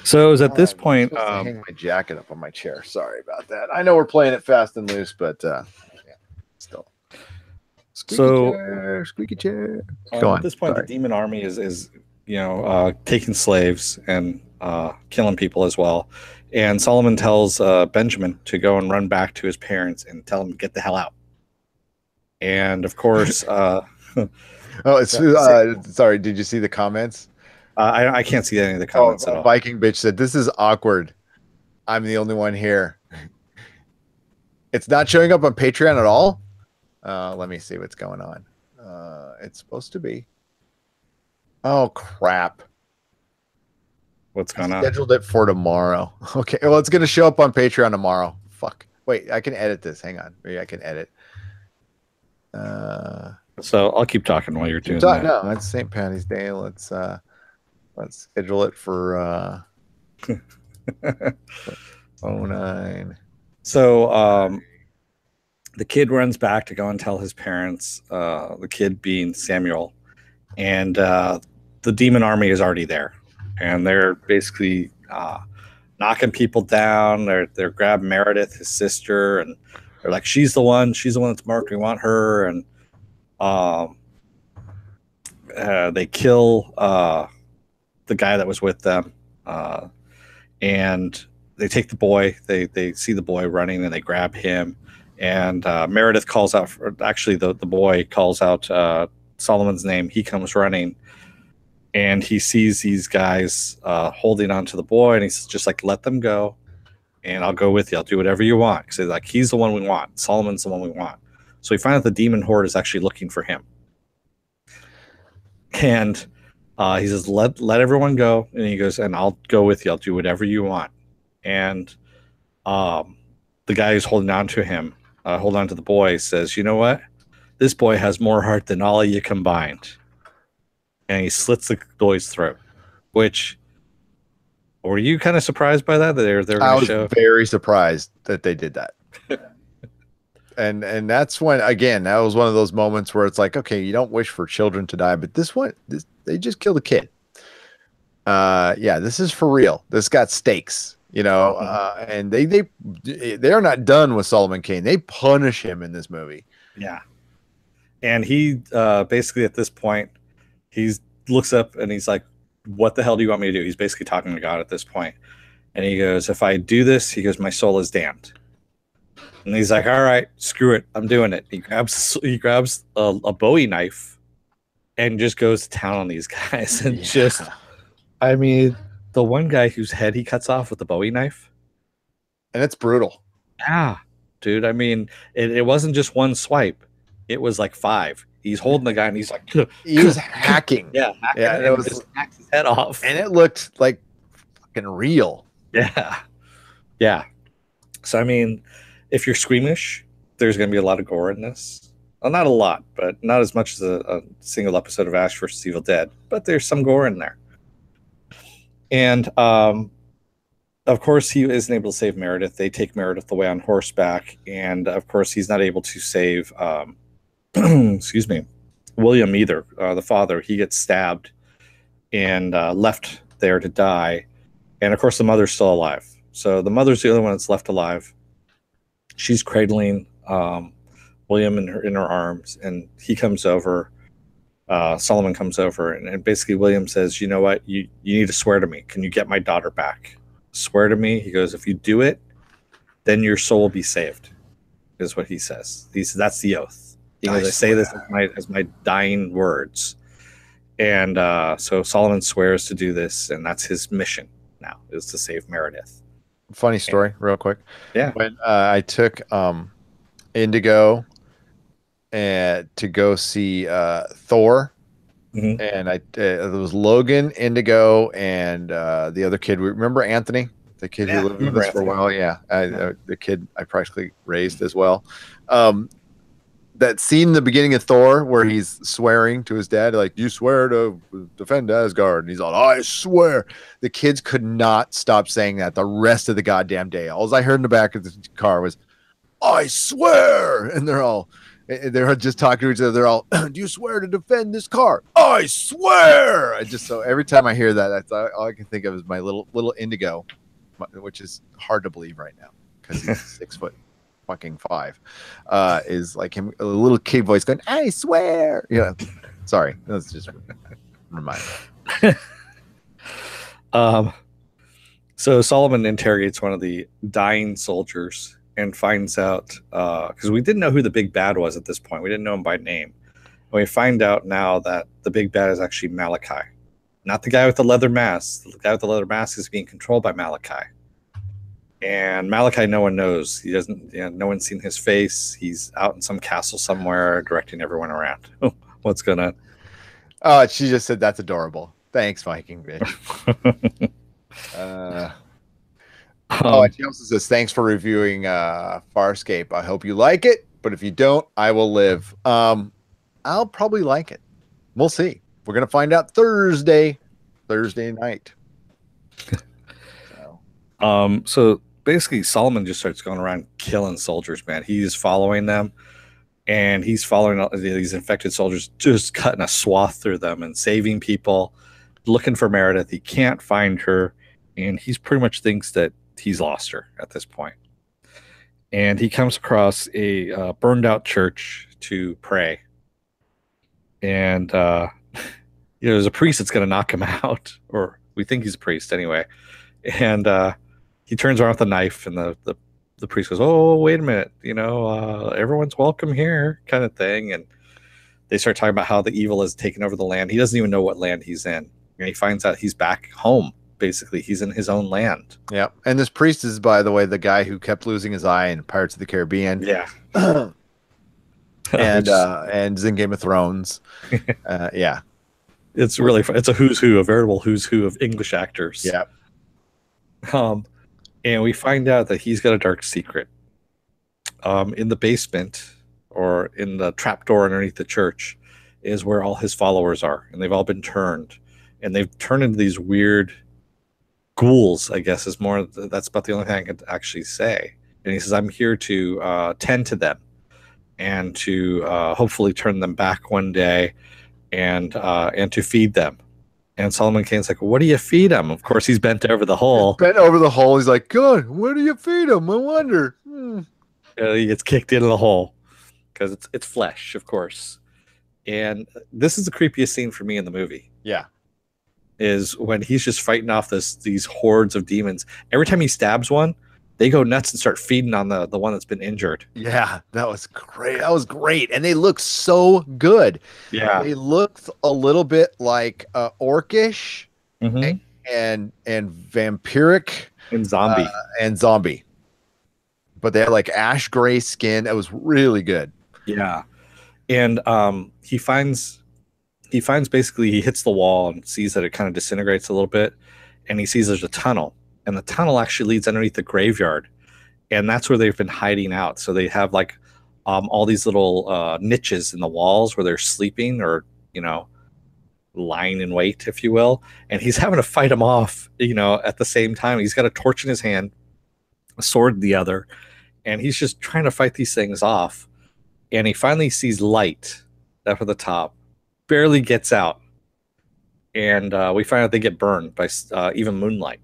So it was at this point. Hang my jacket up on my chair. Sorry about that. I know we're playing it fast and loose, but still. Squeaky chair. Go on. At this point, the demon army is taking slaves and killing people as well. And Solomon tells Benjamin to go and run back to his parents and tell him to get the hell out. And of course, sorry. Did you see the comments? I can't see any of the comments at all. Viking bitch said, "This is awkward. I'm the only one here." It's not showing up on Patreon at all. Let me see what's going on. It's supposed to be. Oh crap! What's going on? Scheduled it for tomorrow. Okay, well, it's gonna show up on Patreon tomorrow. Fuck. Wait, I can edit this. Hang on. Maybe I can edit. So I'll keep talking while you're doing that. No, it's St. Patty's Day. Let's schedule it for 09. So the kid runs back to go and tell his parents, the kid being Samuel, and the demon army is already there, and they're basically knocking people down. They're grabbing Meredith, his sister, and they're like, she's the one that's marked. We want her. And they kill the guy that was with them, and they take the boy. They see the boy running, and they grab him. And Meredith calls out. Actually, the boy calls out Solomon's name. He comes running, and he sees these guys holding on to the boy, and he's just like, "Let them go, and I'll go with you. I'll do whatever you want." Because like, he's the one we want. Solomon's the one we want. So we find out the demon horde is actually looking for him, and he says, "Let everyone go," and he goes, "And I'll go with you. I'll do whatever you want." And the guy who's holding on to him, hold on to the boy, says, "You know what? This boy has more heart than all of you combined." And he slits the boy's throat. Which, were you kind of surprised by that? I was very surprised that they did that. And that's when, again, that was one of those moments where it's like, okay, you don't wish for children to die, but they just killed a kid. Yeah, this is for real. This got stakes, and they're not done with Solomon Kane. They punish him in this movie. Yeah. And he basically at this point, he looks up and he's like, what the hell do you want me to do? He's basically talking to God at this point. And he goes, if I do this, he goes, my soul is damned. And he's like, all right, screw it. I'm doing it. He grabs a Bowie knife and just goes to town on these guys. And I mean, the one guy whose head he cuts off with the Bowie knife. And it's brutal. Yeah, dude. I mean, it wasn't just one swipe. It was like 5. He's holding the guy and he's like, he was hacking. Yeah, hacking, and it was just hacks his head off. And it looked like fucking real. Yeah. Yeah. So, I mean, if you're squeamish, there's going to be a lot of gore in this. Well, not a lot, but not as much as a single episode of Ash vs. Evil Dead. But there's some gore in there. And, of course, he isn't able to save Meredith. They take Meredith away on horseback. And, of course, he's not able to save, excuse me, William either. The father, he gets stabbed and left there to die. And, of course, the mother's still alive. So the mother's the only one that's left alive. She's cradling William in her arms, and he comes over. Solomon comes over, and basically William says, you know what? You need to swear to me. Can you get my daughter back? Swear to me. He goes, if you do it, then your soul will be saved, is what he says. He says, that's the oath. He goes, I say this as my dying words. And so Solomon swears to do this, and that's his mission now, is to save Meredith. Funny story, real quick. Yeah. When I took Indigo to go see Thor, and it was Logan, Indigo, and the other kid. Remember Anthony, the kid who lived with us for a while? Yeah, the kid I practically raised as well. That scene in the beginning of Thor where he's swearing to his dad, like, you swear to defend Asgard. And he's all, I swear. The kids could not stop saying that the rest of the goddamn day. All I heard in the back of the car was, I swear. And they're just talking to each other. They're all, do you swear to defend this car? I swear. So every time I hear that, that's all I can think of is my little Indigo, which is hard to believe right now because he's 6 foot. Fucking 5 is like him, a little kid voice going, I swear. Yeah, sorry, that's just remind me. So Solomon interrogates one of the dying soldiers and finds out, because we didn't know who the big bad was at this point. We didn't know him by name. And we find out now that the big bad is actually Malachi, not the guy with the leather mask. The guy with the leather mask is being controlled by Malachi. And Malachi, no one knows. He doesn't. No one's seen his face. He's out in some castle somewhere, directing everyone around. What's going on? Oh, she just said that's adorable. Thanks, Viking bitch. And she also says, thanks for reviewing Farscape. I hope you like it, but if you don't, I will live. I'll probably like it. We'll see. We're gonna find out Thursday night. So basically Solomon just starts going around killing soldiers, man. He's following them, and he's following these infected soldiers, just cutting a swath through them and saving people, looking for Meredith. He can't find her, and he's pretty much thinks that he's lost her at this point. And he comes across a burned out church to pray, and there's a priest that's going to knock him out, or we think he's a priest anyway. And he turns around with a knife, and the priest goes, oh, wait a minute, everyone's welcome here, kind of thing. And they start talking about how the evil has taken over the land. He doesn't even know what land he's in. And he finds out he's back home. Basically, he's in his own land. Yeah. And this priest is, by the way, the guy who kept losing his eye in Pirates of the Caribbean. Yeah. and in Game of Thrones. Yeah. It's really fun. It's a who's who, a veritable who's who of English actors. Yeah. And we find out that he's got a dark secret. In the basement, or in the trapdoor underneath the church, is where all his followers are, and they've all been turned, and they've turned into these weird ghouls, I guess is more. That's about the only thing I can actually say. And he says, I'm here to tend to them, and to hopefully turn them back one day, and to feed them. And Solomon Kane's like, what do you feed him? Of course, he's bent over the hole. Bent over the hole. He's like, good. What do you feed him? I wonder. He gets kicked into the hole because it's flesh, of course. And this is the creepiest scene for me in the movie. Yeah. Is when he's just fighting off these hordes of demons. Every time he stabs one, they go nuts and start feeding on the one that's been injured. Yeah, that was great. That was great. And they look so good. Yeah. They looked a little bit like orcish Mm-hmm. and vampiric And zombie. and zombie. But they had like ash gray skin. It was really good. Yeah. And he finds basically, he hits the wall and sees that it kind of disintegrates a little bit, and he sees there's a tunnel, and the tunnel actually leads underneath the graveyard, and that's where they've been hiding out. So they have like all these little niches in the walls where they're sleeping, or lying in wait, if you will. And he's having to fight them off, at the same time. He's got a torch in his hand, a sword in the other, and he's just trying to fight these things off. And he finally sees light up at the top, barely gets out, and we find out they get burned by even moonlight.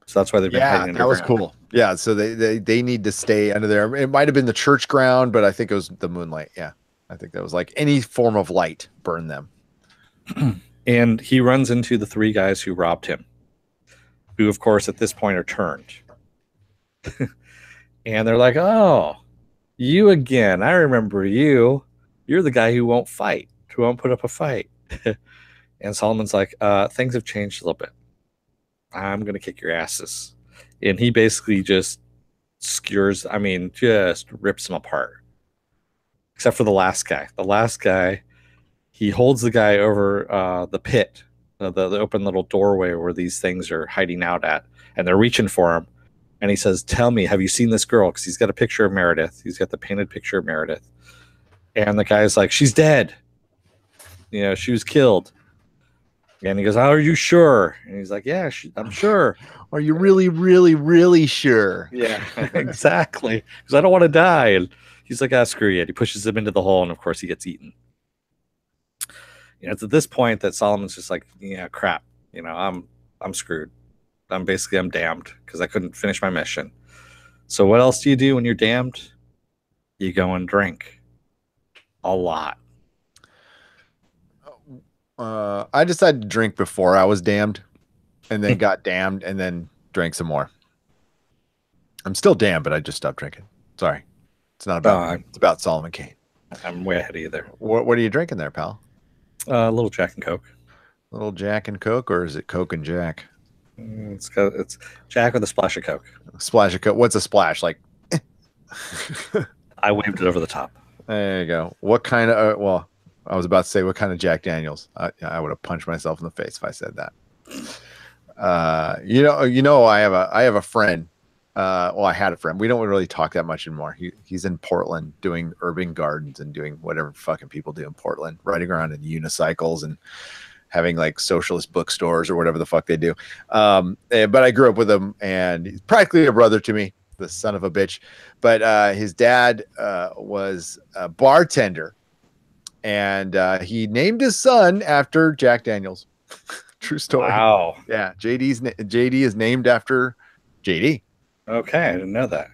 So that's why they've been hiding underground. That was cool. Yeah, so they need to stay under there. It might have been the church ground, but I think it was the moonlight. Yeah, I think that was like any form of light burned them. And he runs into the three guys who robbed him, who, of course, at this point are turned. And they're like, oh, you again. I remember you. You're the guy who won't fight, who won't put up a fight. And Solomon's like, things have changed a little bit. I'm going to kick your asses. And he basically just just rips them apart. Except for the last guy. The last guy, he holds the guy over the pit, the open little doorway where these things are hiding out at, and they're reaching for him. And he says, tell me, have you seen this girl? Because he's got a picture of Meredith. He's got the painted picture of Meredith. And the guy's like, she's dead. She was killed. And he goes, are you sure? And he's like, yeah, I'm sure. Are you really, really, really sure? Yeah, exactly. Because I don't want to die. And he's like, screw you. He pushes him into the hole, and of course he gets eaten. It's at this point that Solomon's just like, yeah, crap. I'm screwed. I'm damned because I couldn't finish my mission. So what else do you do when you're damned? You go and drink a lot. I decided to drink before I was damned, and then got damned, and then drank some more. I'm still damned, but I just stopped drinking. Sorry, it's not about me. It's about Solomon Kaine. I'm way ahead of you there. What are you drinking there, pal? A little Jack and Coke. A little Jack and Coke, or is it Coke and Jack? It's Jack with a splash of Coke. Splash of Coke. What's a splash like? I waved it over the top. There you go. What kind of? Well, I was about to say what kind of Jack Daniels. I would have punched myself in the face if I said that. I have a friend. I had a friend. We don't really talk that much anymore. He's in Portland doing urban gardens and doing whatever fucking people do in Portland, riding around in unicycles and having like socialist bookstores or whatever the fuck they do. But I grew up with him, and he's practically a brother to me, the son of a bitch. But his dad was a bartender, and he named his son after Jack Daniels. True story. Wow. Yeah, JD is named after JD. Okay, I didn't know that.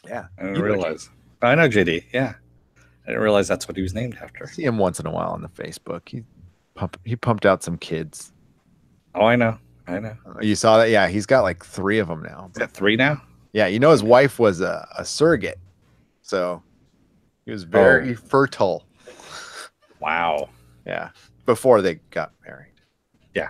Yeah, I didn't realize. I know JD. Yeah, I didn't realize that's what he was named after. I see him once in a while on the Facebook. He pumped out some kids. Oh, I know. You saw that? Yeah, he's got like 3 of them now. Is that 3 now? Yeah, his wife was a surrogate, so he was very fertile. Wow. Yeah, before they got married. Yeah.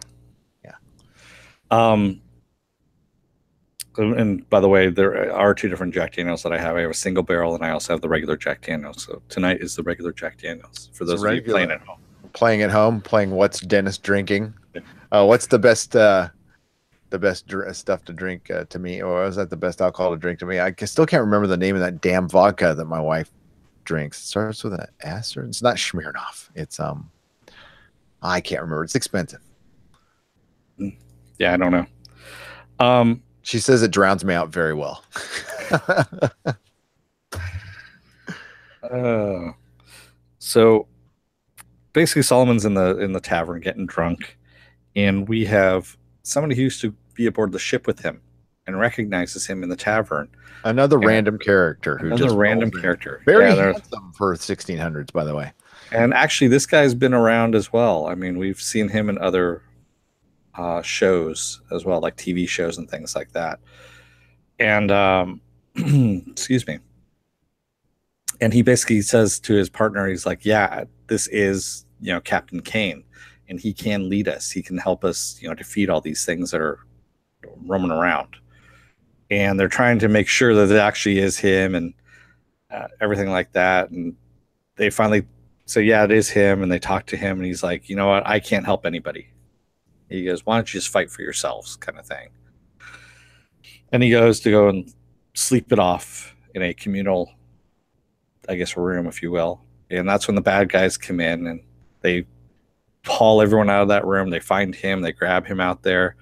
And by the way, there are 2 different Jack Daniels that I have. I have a single barrel, and I also have the regular Jack Daniels. So tonight is the regular Jack Daniels for those of you playing at home. Playing at home, playing what's Dennis drinking? What's the best stuff to drink to me, or was that the best alcohol to drink to me? I still can't remember the name of that damn vodka that my wife drinks. It starts with an S, or it's not Smirnoff. It's I can't remember. It's expensive. Yeah, I don't know. She says it drowns me out very well. So basically, Solomon's in the tavern getting drunk, and we have somebody who used to be aboard the ship with him and recognizes him in the tavern. Another And random character who another just random rolls in. character. Very Yeah, handsome for 1600s, by the way. and actually, this guy's been around as well. I mean, we've seen him in other shows as well, like TV shows and things like that. And excuse me. And he basically says to his partner, he's like, "Yeah, this is Captain Kaine, and he can lead us. He can help us, defeat all these things that are roaming around." And they're trying to make sure that it actually is him and everything like that. And they finally say, "Yeah, it is him." And they talk to him, and he's like, "You know what? I can't help anybody." He goes, "Why don't you just fight for yourselves?" kind of thing. And he goes to go and sleep it off in a communal, I guess, room, if you will. And that's when the bad guys come in and they haul everyone out of that room. They find him, they grab him out there.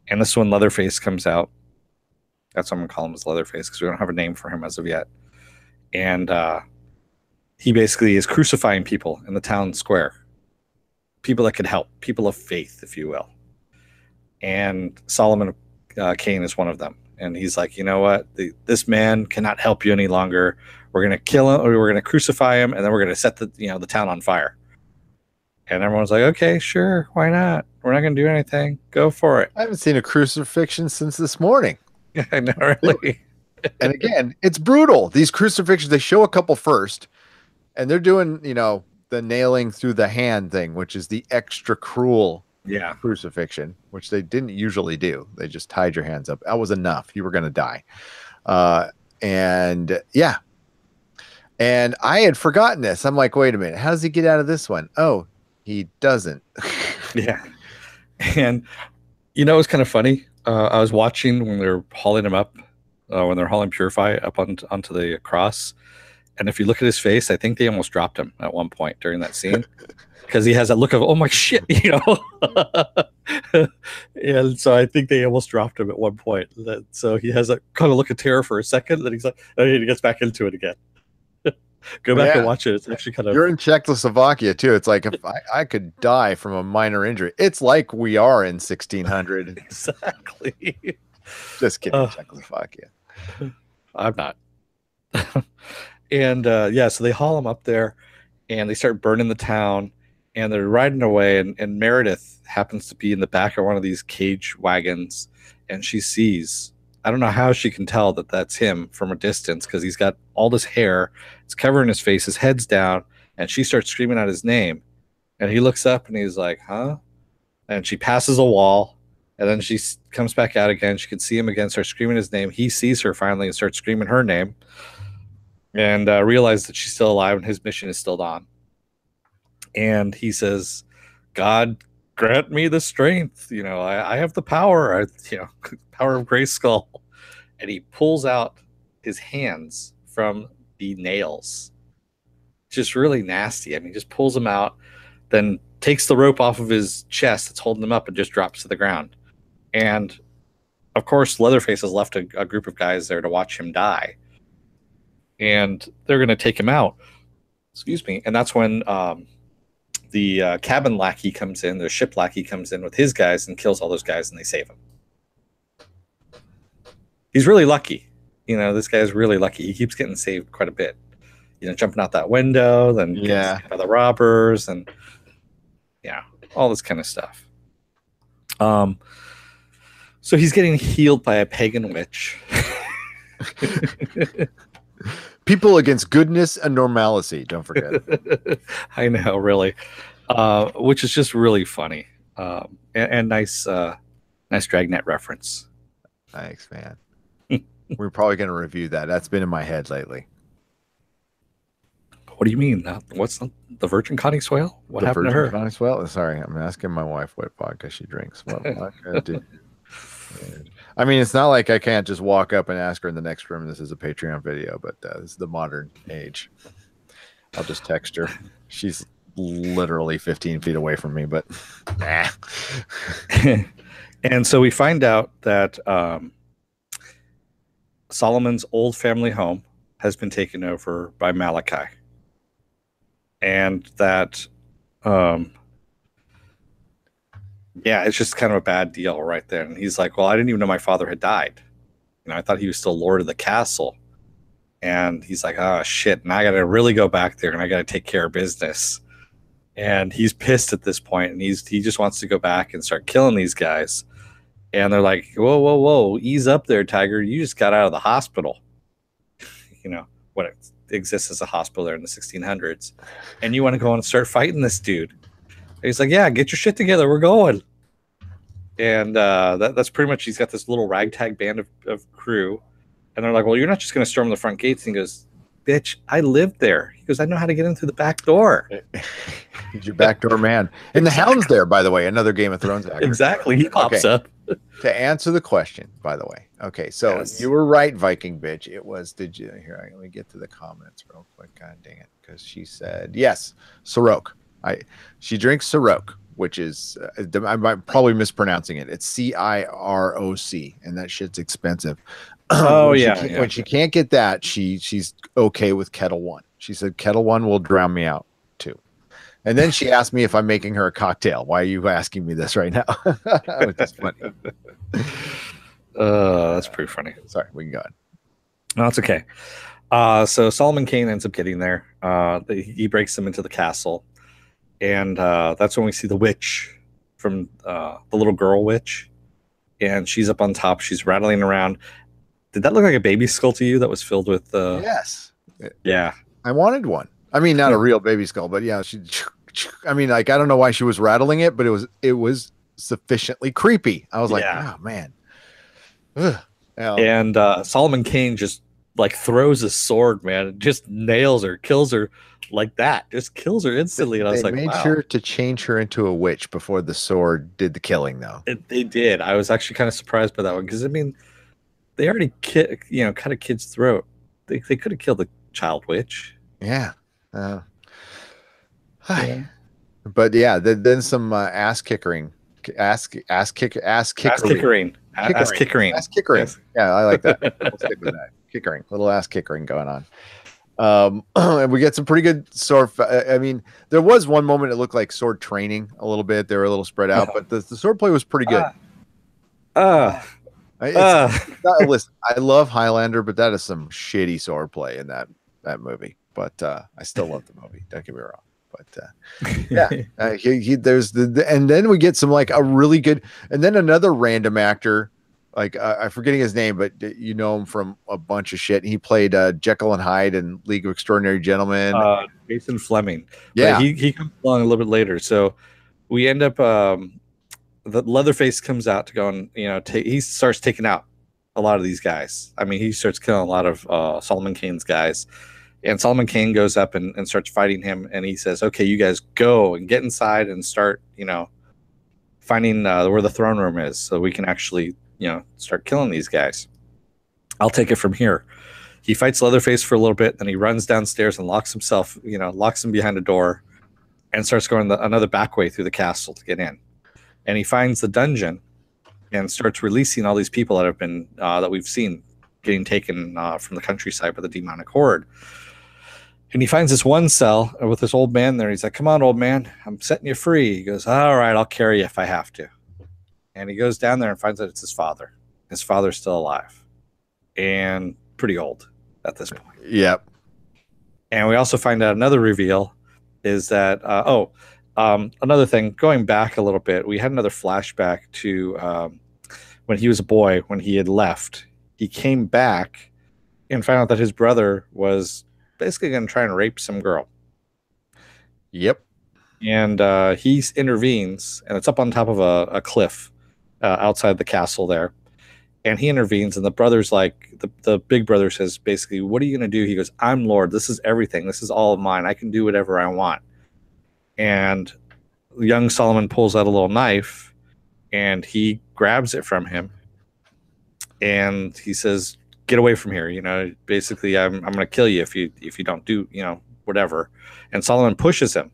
And this is when Leatherface comes out. That's what I'm going to call him, as Leatherface, because we don't have a name for him as of yet. And he basically is crucifying people in the town square. People that could help, people of faith, if you will. And Solomon Kaine is one of them. And he's like, "You know what? This man cannot help you any longer. We're going to kill him, or we're going to crucify him, and then we're going to set the town on fire." And everyone's like, "Okay, sure, why not? We're not going to do anything. Go for it." I haven't seen a crucifixion since this morning. I know, really. And again, it's brutal. These crucifixions, they show a couple first, and they're doing, the nailing through the hand thing, which is the extra cruel crucifixion, which they didn't usually do. They just tied your hands up. That was enough. You were going to die. And I had forgotten this. I'm like, wait a minute. How does he get out of this one? Oh, he doesn't. Yeah. And it's kind of funny. I was watching when they're hauling him up, when they're hauling Purify up onto the cross. And if you look at his face, I think they almost dropped him at one point during that scene, because he has that look of, "Oh my shit," And so I think they almost dropped him at one point. So he has that kind of look of terror for a second, then he's like, he gets back into it again. Go back and watch it. It's actually kind of. You're in Czechoslovakia too. It's like, if I could die from a minor injury, it's like we are in 1600. Exactly. Just kidding, Czechoslovakia. I'm not. And so they haul him up there, and they start burning the town, and they're riding away. And Meredith happens to be in the back of one of these cage wagons, and she sees. I don't know how she can tell that that's him from a distance, because he's got all this hair. It's covering his face. His head's down, and she starts screaming out his name. And he looks up, and he's like, "Huh?" And she passes a wall, and then she comes back out again. She can see him again, starts screaming his name. He sees her finally and starts screaming her name, and realizes that she's still alive and his mission is still on. And he says, "God, grant me the strength. I have the power. Power of Grayskull." And he pulls out his hands from the nails. Just really nasty. I mean, just pulls them out, then takes the rope off of his chest that's holding him up and just drops to the ground. And of course, Leatherface has left a group of guys there to watch him die. And they're going to take him out. Excuse me. And that's when the cabin lackey comes in, the ship lackey comes in with his guys and kills all those guys, and they save him. He's really lucky. This guy's really lucky. He keeps getting saved quite a bit. Jumping out that window, then getting saved by the robbers, and all this kind of stuff. So he's getting healed by a pagan witch. People against goodness and normalcy. Don't forget. I know, really, which is just really funny, and nice Dragnet reference. Thanks, man. We're probably going to review that. That's been in my head lately. What do you mean? What's the Virgin Connie Swale? What happened to her? Connie Swale? Sorry, I'm asking my wife what vodka she drinks. What vodka do? I mean, it's not like I can't just walk up and ask her in the next room. This is a Patreon video, but this is the modern age. I'll just text her. She's literally 15 feet away from me, but nah. And so we find out that Solomon's old family home has been taken over by Malachi. And that Yeah, it's just kind of a bad deal right there. And he's like, well, I didn't even know my father had died. I thought he was still lord of the castle. And he's like, oh shit, and I gotta really go back there and I gotta take care of business. And he's pissed at this point, and he just wants to go back and start killing these guys. And they're like, whoa, whoa, whoa, ease up there, Tiger. You just got out of the hospital. What it exists as a hospital there in the 1600s. And you want to go and start fighting this dude. And he's like, yeah, get your shit together. We're going. And that's pretty much, he's got this little ragtag band of crew. And they're like, well, you're not just going to storm the front gates. And he goes, bitch, I lived there. He goes, I know how to get in through the back door. He's your backdoor man. And the Hound's there, by the way, another Game of Thrones actor. Exactly. He pops up. To answer the question, by the way. Okay, so you were right, Viking bitch. It was, here, let me get to the comments real quick. God dang it. Because she said, yes, Ciroc. She drinks Ciroc, which is, I'm probably mispronouncing it. It's Ciroc, and that shit's expensive. Oh, when she can't get that, she's okay with Kettle One. She said Kettle One will drown me out too. And then she asked me if I'm making her a cocktail. Why are you asking me this right now? Which is funny. That's pretty funny. Sorry, we can go on. No, it's okay. So Solomon Kane ends up getting there. He breaks them into the castle, and that's when we see the witch from the little girl witch, and she's up on top. She's rattling around. Did that look like a baby skull to you that was filled with? Yes. Yeah. I wanted one. I mean, not a real baby skull, but yeah, I mean, like, I don't know why she was rattling it, but it was sufficiently creepy. I was like, oh man. And Solomon Kane just like throws his sword, man, and just nails her, kills her like that, just kills her instantly. And I was like, made sure to change her into a witch before the sword did the killing, though. They did. I was actually kind of surprised by that one, because I mean, they already cut a kid's throat. They could have killed the child witch. Yeah. But yeah, then some ass kickering. Ass kickering. Yeah, I like that. We'll stick with that. Kickering, little ass kickering going on. And we get some pretty good sword. I mean, there was one moment it looked like sword training a little bit. They were a little spread out, but the sword play was pretty good. Listen, I love Highlander, but that is some shitty sword play in that movie. But I still love the movie. Don't get me wrong. But yeah, there's and then we get some like a really good, and then another random actor, like I'm forgetting his name, but you know him from a bunch of shit. He played Jekyll and Hyde in League of Extraordinary Gentlemen. Jason Fleming. Yeah, he comes along a little bit later. So we end up the Leatherface comes out to go and he starts taking out a lot of these guys. I mean, he starts killing a lot of Solomon Kane's guys. And Solomon Kane goes up and starts fighting him, and he says, okay, you guys go and get inside and start, finding where the throne room is so we can actually, start killing these guys. I'll take it from here. He fights Leatherface for a little bit, then he runs downstairs and locks him behind a door and starts going another back way through the castle to get in. And he finds the dungeon and starts releasing all these people that have been, that we've seen getting taken from the countryside by the demonic horde. And he finds this one cell with this old man there. He's like, come on, old man, I'm setting you free. He goes, all right, I'll carry you if I have to. And he goes down there and finds out it's his father. His father's still alive and pretty old at this point. Yep. And we also find out another reveal is that, another thing, going back a little bit, we had another flashback to when he was a boy, when he had left. He came back and found out that his brother was basically going to try and rape some girl. Yep. And he intervenes, and it's up on top of a cliff outside the castle there. And he intervenes, and the brother's like, the big brother says, basically, what are you going to do? He goes, I'm Lord. This is everything. This is all of mine. I can do whatever I want. And young Solomon pulls out a little knife, and he grabs it from him. And he says, get away from here. Basically, I'm going to kill you if you don't do, whatever. And Solomon pushes him.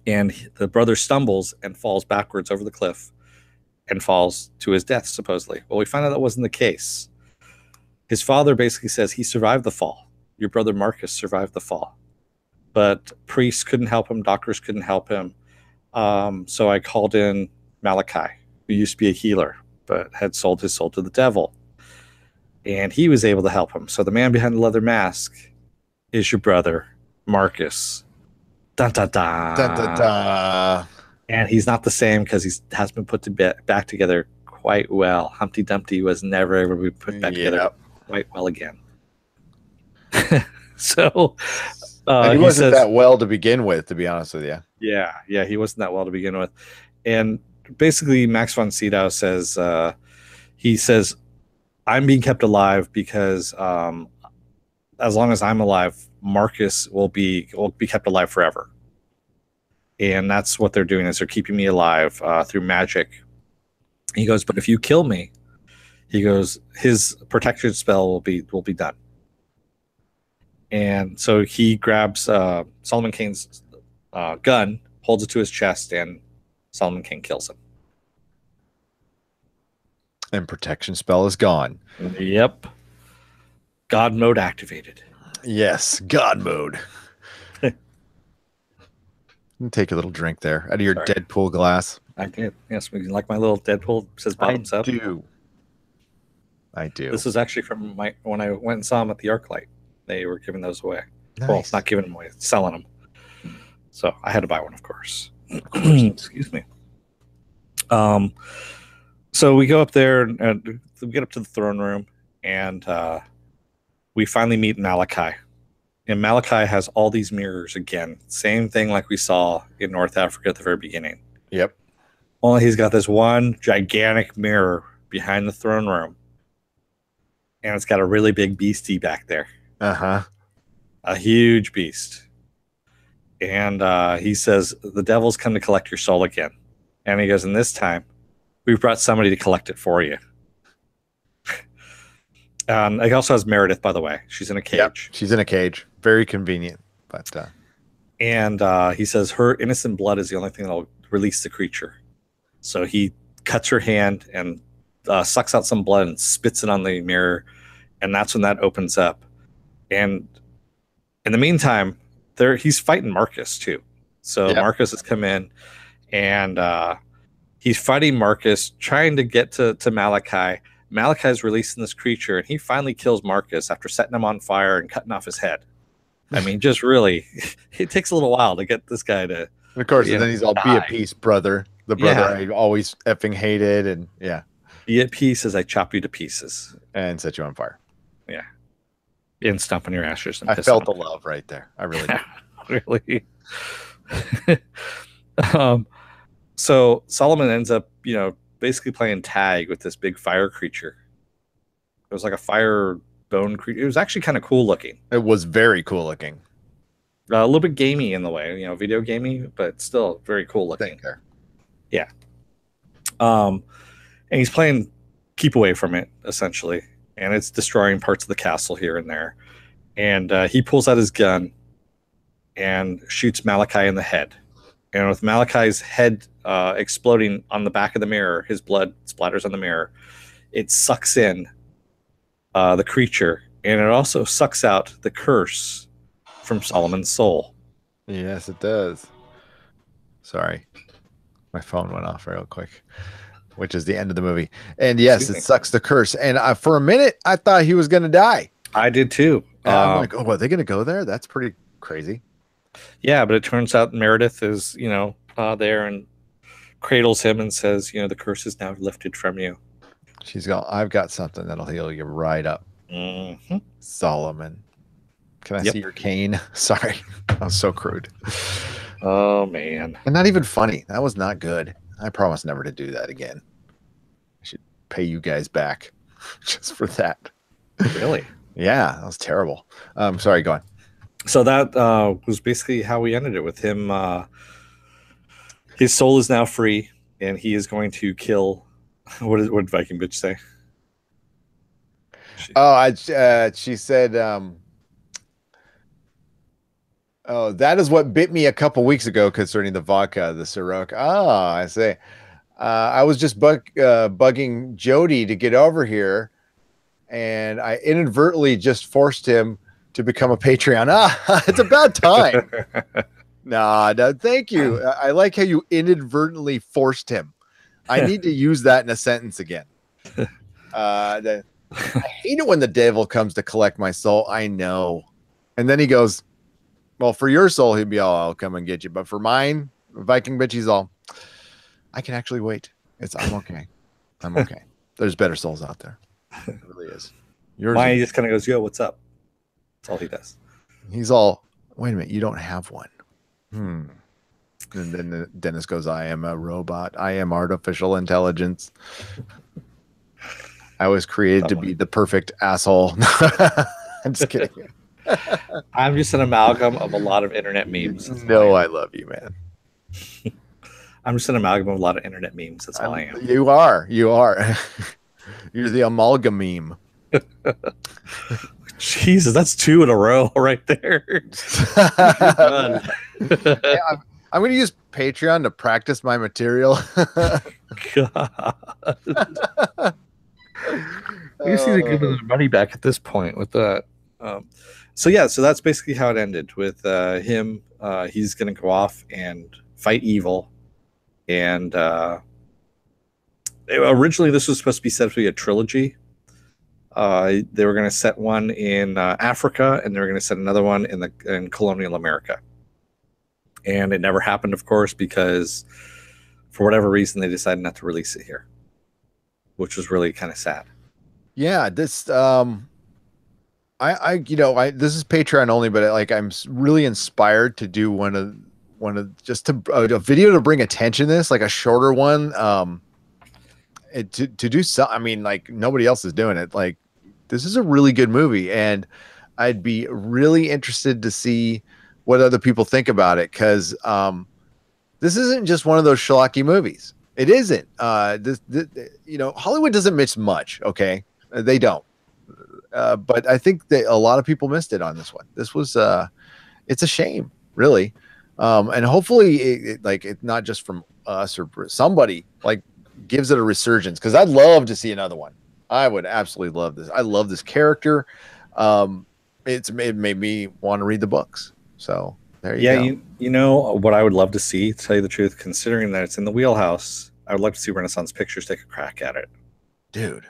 And the brother stumbles and falls backwards over the cliff and falls to his death, supposedly. Well, we find out that wasn't the case. His father basically says he survived the fall. Your brother Marcus survived the fall. But priests couldn't help him. Doctors couldn't help him. So I called in Malachi, who used to be a healer, but had sold his soul to the devil. And he was able to help him. So the man behind the leather mask is your brother, Marcus. Dun, dun, dun. Dun, dun, dun. And he's not the same because he has been put back together quite well. Humpty Dumpty was never ever be put back together quite well again. So he wasn't that well to begin with, to be honest with you. Yeah, he wasn't that well to begin with. And basically, Max von Sydow says, he says, I'm being kept alive because as long as I'm alive, Marcus will be kept alive forever. And that's what they're doing, is they're keeping me alive through magic. He goes, but if you kill me, he goes, his protection spell will be done. And so he grabs Solomon Kaine's gun, holds it to his chest, and Solomon Kaine kills him. And protection spell is gone. Yep. God mode activated. Yes, God mode. Take a little drink there out of your Deadpool glass. I did. Yes, like my little Deadpool says bottoms up. I do. This is actually from when I went and saw them at the ArcLight. They were giving those away. Nice. Well, not giving them away, selling them. So I had to buy one, of course. Excuse me. So we go up there and we get up to the throne room, and we finally meet Malachi. And Malachi has all these mirrors again. Same thing like we saw in North Africa at the very beginning. Yep. Only he's got this one gigantic mirror behind the throne room. And it's got a really big beastie back there. Uh-huh. A huge beast. And he says, the devil's come to collect your soul again. And he goes, and this time, we've brought somebody to collect it for you. It also has Meredith, by the way. She's in a cage. Yep, she's in a cage. Very convenient. But and he says her innocent blood is the only thing that'll release the creature. So he cuts her hand and sucks out some blood and spits it on the mirror. And that's when that opens up. And in the meantime, he's fighting Marcus too. So Marcus has come in, and he's fighting Marcus, trying to get to Malachi. Malachi's releasing this creature, and he finally kills Marcus after setting him on fire and cutting off his head. I mean, just really, it takes a little while to get this guy to. And of course, and then he's all be at peace, brother. The brother I always effing hated, and be at peace as I chop you to pieces and set you on fire. Yeah, and stomp on your ashes. And I felt the love right there. I really did. Really. So Solomon ends up, basically playing tag with this big fire creature. It was like a fire bone creature. It was actually kind of cool looking. It was very cool looking. A little bit gamey in the way, video gamey, but still very cool looking. Yeah. And he's playing keep away from it, essentially. And it's destroying parts of the castle here and there. And he pulls out his gun and shoots Malachi in the head. And with Malachi's head exploding on the back of the mirror, his blood splatters on the mirror. It sucks in the creature, and it also sucks out the curse from Solomon's soul. Yes, it does. Sorry. My phone went off real quick, which is the end of the movie. And yes, it sucks the curse. And for a minute, I thought he was going to die. I did too. I'm like, oh, are they going to go there? That's pretty crazy. Yeah, but it turns out Meredith is, there and cradles him and says, the curse is now lifted from you. She's going, I've got something that'll heal you right up. Mm-hmm. Solomon. Can I see your cane? Sorry. I was so crude. Oh, man. And not even funny. That was not good. I promise never to do that again. I should pay you guys back just for that. Really? Yeah, that was terrible. Sorry, go on. So that was basically how we ended it with him. His soul is now free, and he is going to kill. What did Viking bitch say? She said, "Oh, that is what bit me a couple weeks ago concerning the vodka, the Ciroc." Oh, I say, I was just bugging Jody to get over here, and I inadvertently just forced him to become a Patreon. It's about time. Nah, no, thank you. I like how you inadvertently forced him. I need to use that in a sentence again. I hate it when the devil comes to collect my soul. I know. And then he goes, well, for your soul, he'd be all, I'll come and get you. But for mine, Viking bitch, he's all, I can actually wait. I'm okay. I'm okay. There's better souls out there. It really is. Yours. Mine, he just kind of goes, yo, what's up? That's all he does. He's all, wait a minute, you don't have one. And then Dennis goes, I am a robot. I am artificial intelligence. I was created to be the perfect asshole. I'm just kidding. I'm just an amalgam of a lot of internet memes. No, I love you, man. I'm just an amalgam of a lot of internet memes. That's all I am. You are. You're the amalgam meme. Jesus, that's 2 in a row right there. I'm going to use Patreon to practice my material. God. We just need to give them the money back at this point with that. So that's basically how it ended with him. He's going to go off and fight evil. And originally this was supposed to be set up to be a trilogy. They were going to set one in Africa, and they were going to set another one in colonial America. And it never happened, of course, because for whatever reason they decided not to release it here, which was really kind of sad. Yeah, this this is Patreon only, but I'm really inspired to do one of a video to bring attention to this, like a shorter one. To do something. I mean, like nobody else is doing it. Like this is a really good movie, and I'd be really interested to see what other people think about it, because this isn't just one of those schlocky movies. It isn't. Hollywood doesn't miss much. Okay, they don't. But I think that a lot of people missed it on this one. This was it's a shame, really. And hopefully, it's not just from us or somebody gives it a resurgence, because I'd love to see another one. I would absolutely love this. I love this character. It made me want to read the books. So there you go. You know what I would love to see, to tell you the truth, considering that it's in the wheelhouse, I would like to see Renaissance Pictures take a crack at it. Dude,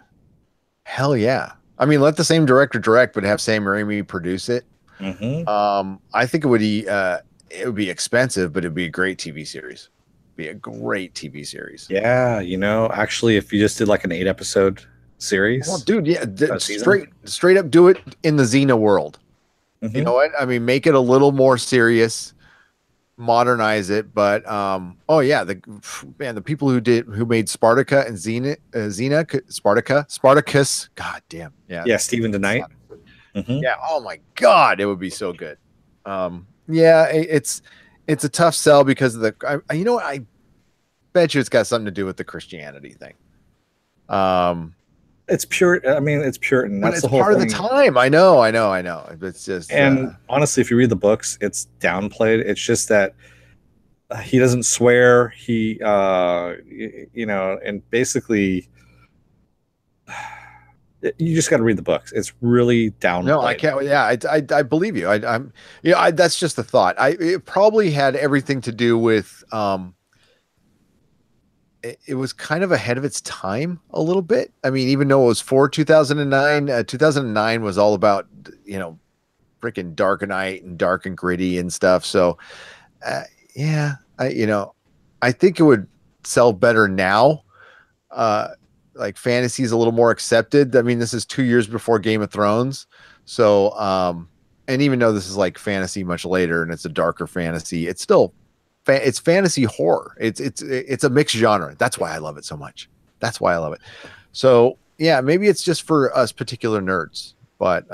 hell yeah. I mean, let the same director direct, but have Sam Raimi produce it. Mm-hmm. I think it would be expensive, but it'd be a great TV series. Be a great TV series. Yeah, actually, if you just did like an 8-episode series. Well, dude, yeah, straight up do it in the Xena world. Mm-hmm. You know what? I mean, make it a little more serious, modernize it. But the people who made Spartacus and Spartacus. God damn, yeah, Stephen DeKnight. Mm-hmm. Yeah. Oh my God, it would be so good. It's a tough sell because of I bet you it's got something to do with the Christianity thing. It's pure. I mean, it's Puritan. That's the whole part thing. Of the time. I know. It's just. And honestly, if you read the books, it's downplayed. It's just that he doesn't swear. He, and basically, you just got to read the books. It's really downplayed. No, I can't. Yeah, I believe you. That's just the thought. It probably had everything to do with. It was kind of ahead of its time a little bit. I mean, even though it was for 2009, 2009 was all about, freaking Dark Knight and dark and gritty and stuff. So, I think it would sell better now. Fantasy is a little more accepted. I mean, this is 2 years before Game of Thrones. So, and even though this is like fantasy much later and it's a darker fantasy, it's still it's fantasy horror. It's a mixed genre. That's why I love it so much. That's why I love it. So yeah, maybe it's just for us particular nerds, but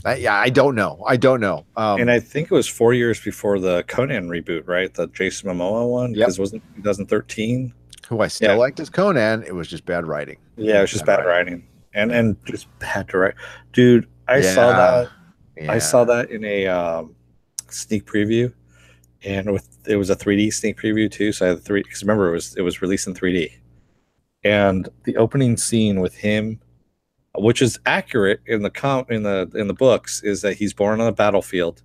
I don't know. And I think it was 4 years before the Conan reboot, right? The Jason Momoa one, because wasn't 2013. Who I still liked as Conan. It was just bad writing. Yeah, it was just bad writing. And just bad direct. Dude, I saw that. Yeah. I saw that in a sneak preview. And it was a 3D sneak preview too, so I had 3D, because remember it was released in 3D. And the opening scene with him, which is accurate in the books, is that he's born on the battlefield.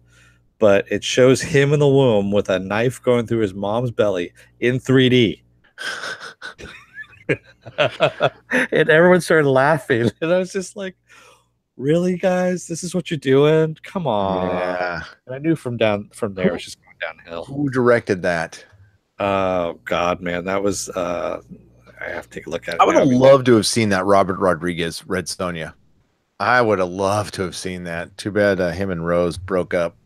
but it shows him in the womb with a knife going through his mom's belly in 3D. And everyone started laughing. And I was just like, really, guys? This is what you're doing? Come on. Yeah. And I knew from there it was just going downhill. Who directed that? Oh God, man. That was I have to take a look at it. I would have loved to have seen that Robert Rodriguez, Red Sonja. I would have loved to have seen that. Too bad him and Rose broke up.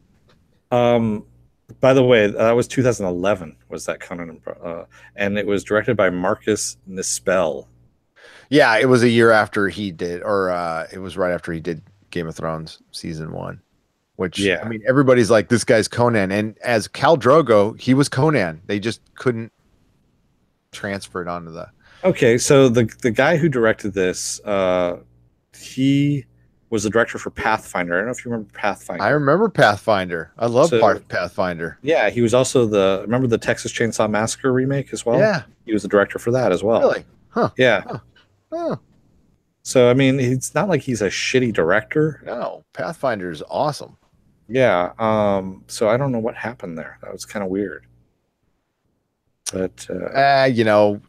By the way, that was 2011. Was that Conan? And it was directed by Marcus Nispel. Yeah, it was a year after he did, or it was right after he did Game of Thrones season 1. Which, yeah, I mean, everybody's like, this guy's Conan, and as Khal Drogo, he was Conan. They just couldn't transfer it onto the. Okay, so the guy who directed this, he was the director for Pathfinder. I don't know if you remember Pathfinder. I remember Pathfinder. I love Pathfinder. Yeah, he was also remember the Texas Chainsaw Massacre remake as well? Yeah. He was the director for that as well. Really? Huh. Yeah. Huh. Huh. So, I mean, it's not like he's a shitty director. No, Pathfinder is awesome. Yeah. So I don't know what happened there. That was kind of weird. But you know,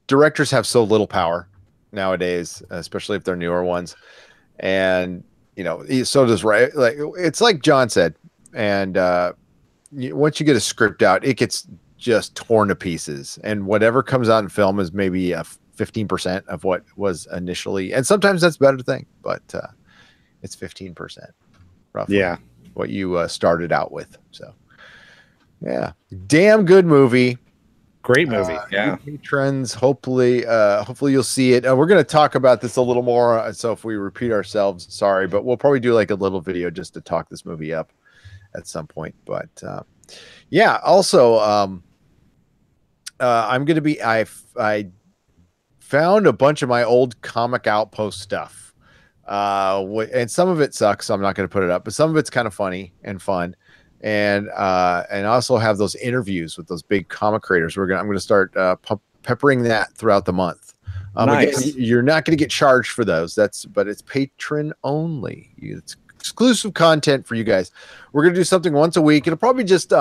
directors have so little power nowadays, especially if they're newer ones, and you know, so does like it's like John said, and once you get a script out, it gets just torn to pieces, and whatever comes out in film is maybe 15% of what was initially, and sometimes that's a better thing, but it's 15% roughly. Yeah, what you started out with. So yeah, damn good movie. Great movie. Yeah. Patrons, hopefully you'll see it. We're going to talk about this a little more. So if we repeat ourselves, sorry, but we'll probably do like a little video just to talk this movie up at some point. But yeah, also I'm going to be, I found a bunch of my old Comic Outpost stuff. And some of it sucks, so I'm not going to put it up, but some of it's kind of funny and fun. And I also have those interviews with those big comic creators. I'm going to start peppering that throughout the month. Nice. Again, you're not going to get charged for those. But it's patron only. It's exclusive content for you guys. We're going to do something once a week. It'll probably just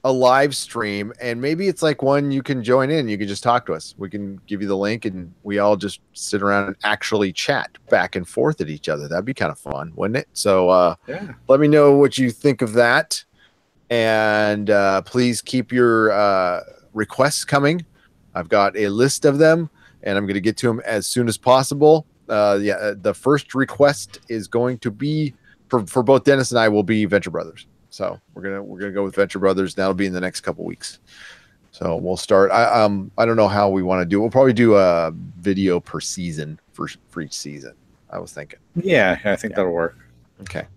a live stream, and maybe it's like one you can join in. You can just talk to us. We can give you the link, and we all just sit around and actually chat back and forth at each other. That'd be kind of fun, wouldn't it? So yeah. Let me know what you think of that, and please keep your requests coming. I've got a list of them, and I'm going to get to them as soon as possible. The first request is going to be for both Dennis and I will be Venture Brothers. So we're gonna go with Venture Brothers. That'll be in the next couple weeks. So we'll start. I don't know how we want to do. We'll probably do a video per season for each season. I was thinking. Yeah, I think that'll work. Okay,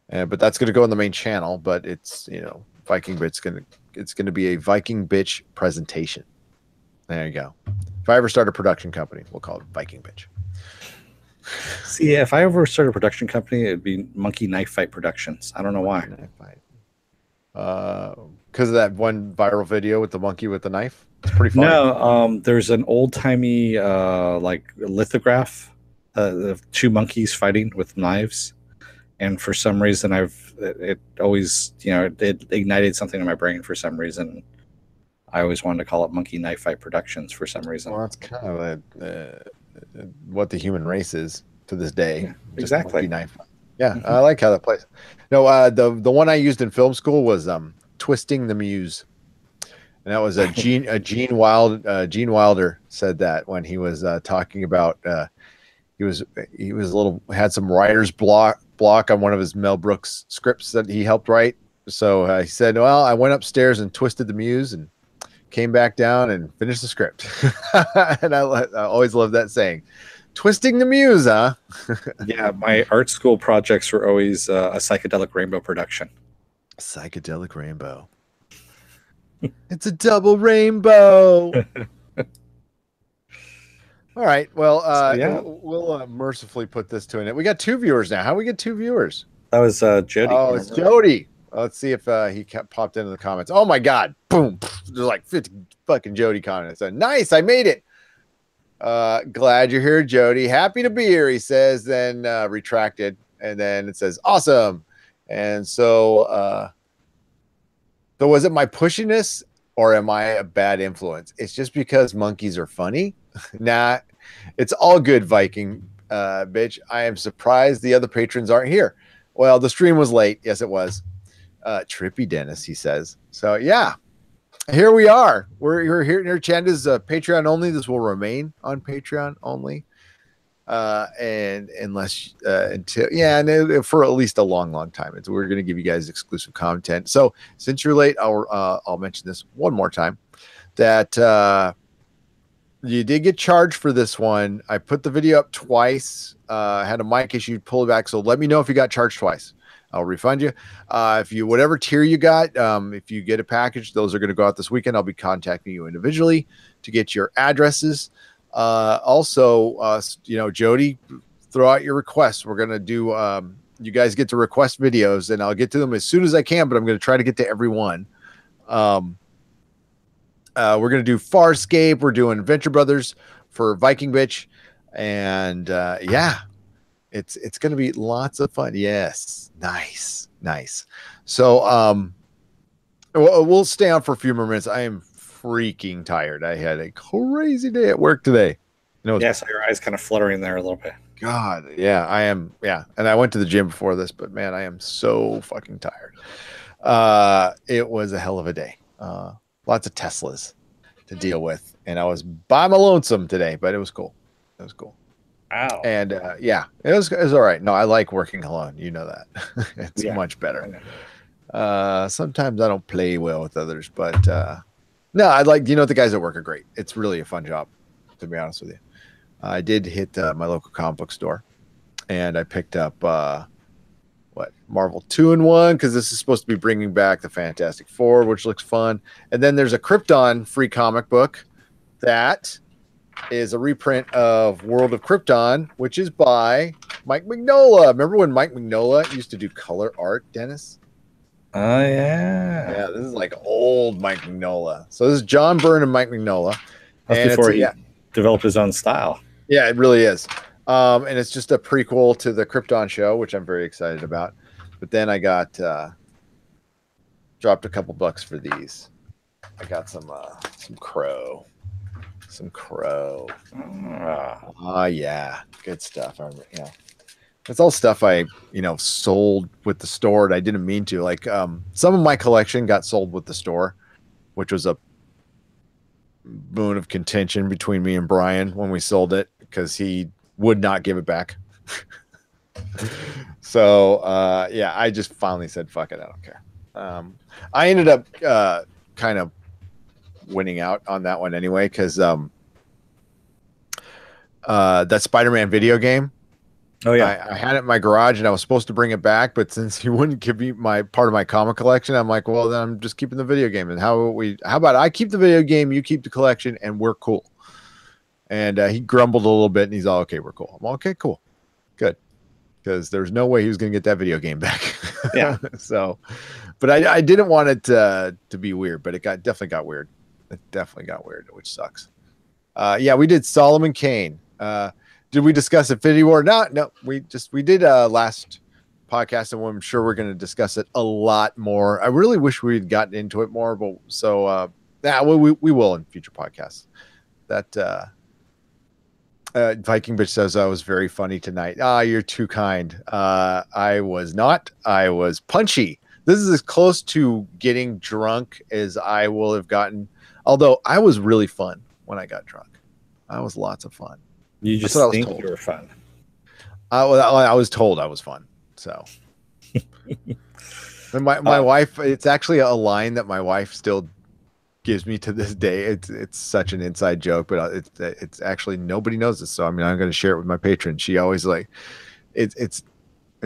but that's gonna go on the main channel. But it's Viking Bitch. It's gonna be a Viking Bitch presentation. There you go. If I ever start a production company, we'll call it Viking Bitch. See, if I ever started a production company, it'd be Monkey Knife Fight Productions. I don't know why. Because of that one viral video with the monkey with the knife. It's pretty funny. No, there's an old timey like lithograph of two monkeys fighting with knives, and for some reason it always it ignited something in my brain for some reason. I always wanted to call it Monkey Knife Fight Productions for some reason. Well, that's kind of what the human race is to this day. Yeah, exactly. Knife. Yeah, I like how that plays. No, the one I used in film school was Twisting the Muse, and that was Gene Wilder said that when he was talking about he was had some writer's block on one of his Mel Brooks scripts that he helped write. So he said, "Well, I went upstairs and twisted the muse and came back down and finished the script." And I always love that saying, "Twisting the muse," huh? Yeah, my art school projects were always a psychedelic rainbow production. Psychedelic rainbow. It's a double rainbow. All right. Well, yeah. We'll mercifully put this to an end. We got 2 viewers now. How we get 2 viewers? That was Jody. Oh, it's Jody. Let's see if he popped into the comments. Oh my God! Boom! There's like 50 fucking Jody comments. Nice, I made it. Glad you're here, Jody. Happy to be here. He says. Then retracted, and then it says, "Awesome." And so was it my pushiness or am I a bad influence? It's just because monkeys are funny. Nah, it's all good, Viking bitch. I am surprised the other patrons aren't here. Well, the stream was late. Yes, it was. Trippy Dennis, he says. So yeah, here we are. We're here. Your channel is Patreon only. This will remain on Patreon only. And unless until and for at least a long time, we're going to give you guys exclusive content. So since you're late, I'll mention this one more time that you did get charged for this one. I put the video up twice. Had a mic issue, pulled it back. So let me know if you got charged twice. I'll refund you. If you whatever tier you got, if you get a package, those are going to go out this weekend. I'll be contacting you individually to get your addresses. Also, Jody, throw out your requests. We're going to do, you guys get to request videos and I'll get to them as soon as I can, but I'm going to try to get to every one. We're going to do Farscape. We're doing Venture Brothers for Viking Bitch. And, it's going to be lots of fun. Yes. Nice. So, we'll stay on for a few more minutes. I am freaking tired. I had a crazy day at work today. So your eyes kind of fluttering there a little bit. God, yeah, I am. Yeah, and I went to the gym before this, but man, I am so fucking tired. It was a hell of a day. Lots of Teslas to deal with, and I was by my lonesome today, but it was cool. Wow. And it was all right. No, I like working alone. You know that. It's much better. Sometimes I don't play well with others, but no, I like, the guys at work are great. It's really a fun job, to be honest with you. I did hit my local comic book store and I picked up Marvel 2-in-1, because this is supposed to be bringing back the Fantastic Four, which looks fun. And then there's a Krypton free comic book that is a reprint of World of Krypton, which is by Mike Mignola. Remember when Mike Mignola used to do color art, Dennis? Oh, yeah. Yeah, this is like old Mike Mignola. So this is John Byrne and Mike Mignola. That's before he developed his own style. Yeah, it really is. And it's just a prequel to the Krypton show, which I'm very excited about. But then I got dropped a couple bucks for these. I got some Crow. Yeah, good stuff. It's all stuff I sold with the store, and I didn't mean to. Like some of my collection got sold with the store, which was a bone of contention between me and Brian when we sold it, because he would not give it back. So I just finally said fuck it, I don't care. I ended up kind of winning out on that one anyway, because that Spider-Man video game, I had it in my garage and I was supposed to bring it back, but since he wouldn't give me my part of my comic collection, I'm like, well, then I'm just keeping the video game. And how about I keep the video game, you keep the collection, and we're cool. And he grumbled a little bit, and he's all, okay, we're cool. I'm all, okay, cool, good, because there's no way he was going to get that video game back. Yeah. So, but I didn't want it to be weird, but it definitely got weird. It definitely got weird, which sucks. We did Solomon Kane. Did we discuss Infinity War? No, we did last podcast, and I'm sure we're going to discuss it a lot more. I really wish we'd gotten into it more, but we will in future podcasts. That Viking bitch says I was very funny tonight. You're too kind. I was not. I was punchy. This is as close to getting drunk as I will have gotten. Although I was really fun when I got drunk. I was lots of fun. You just think you were fun. I was told I was fun. So my wife, it's actually a line that my wife still gives me to this day. It's such an inside joke, but it's actually, nobody knows this. So I'm going to share it with my patron. She always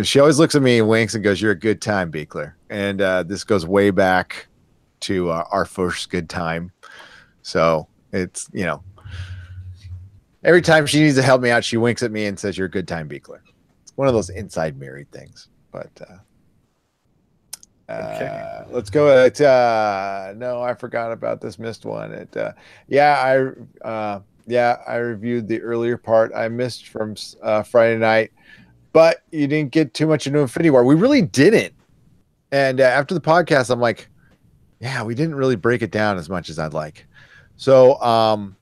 she always looks at me and winks and goes, "You're a good time, Beekler." And this goes way back to our first good time. So it's, every time she needs to help me out, she winks at me and says, "You're a good time, Beekler." It's one of those inside married things. But okay. Let's go. No, I forgot about this missed one. I reviewed the earlier part I missed from Friday night, but you didn't get too much into Infinity War. We really didn't. And after the podcast, I'm like, yeah, we didn't really break it down as much as I'd like. So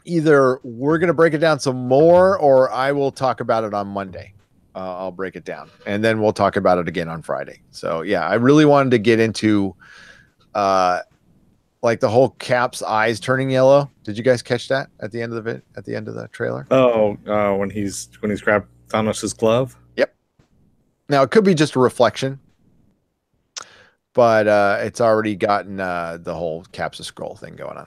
either we're going to break it down some more, or I will talk about it on Monday. I'll break it down, and then we'll talk about it again on Friday. So yeah, I really wanted to get into like the whole Cap's eyes turning yellow. Did you guys catch that at the end of it? At the end of the trailer? Oh, when he's grabbed Thanos' glove. Yep. Now it could be just a reflection, but it's already gotten the whole Cap's a Skrull thing going on.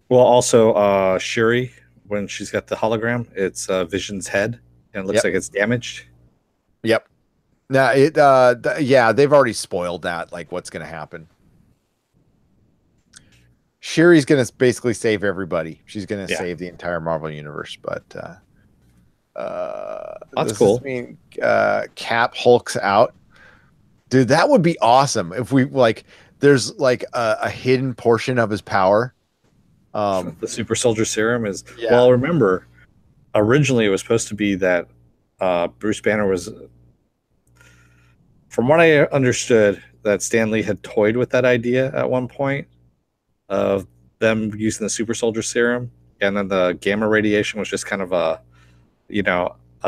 Well, also Shuri, when she's got the hologram, it's Vision's head, and it looks like it's damaged. Yep. Now it yeah, they've already spoiled that, like what's going to happen. Shuri's going to basically save everybody. She's going to save the entire Marvel universe, but that's cool. Mean Cap hulks out. Dude, that would be awesome if we like there's like a hidden portion of his power. The super soldier serum is well, remember originally it was supposed to be that Bruce Banner was, from what I understood, that Stan Lee had toyed with that idea at one point of them using the super soldier serum, and then the gamma radiation was just kind of a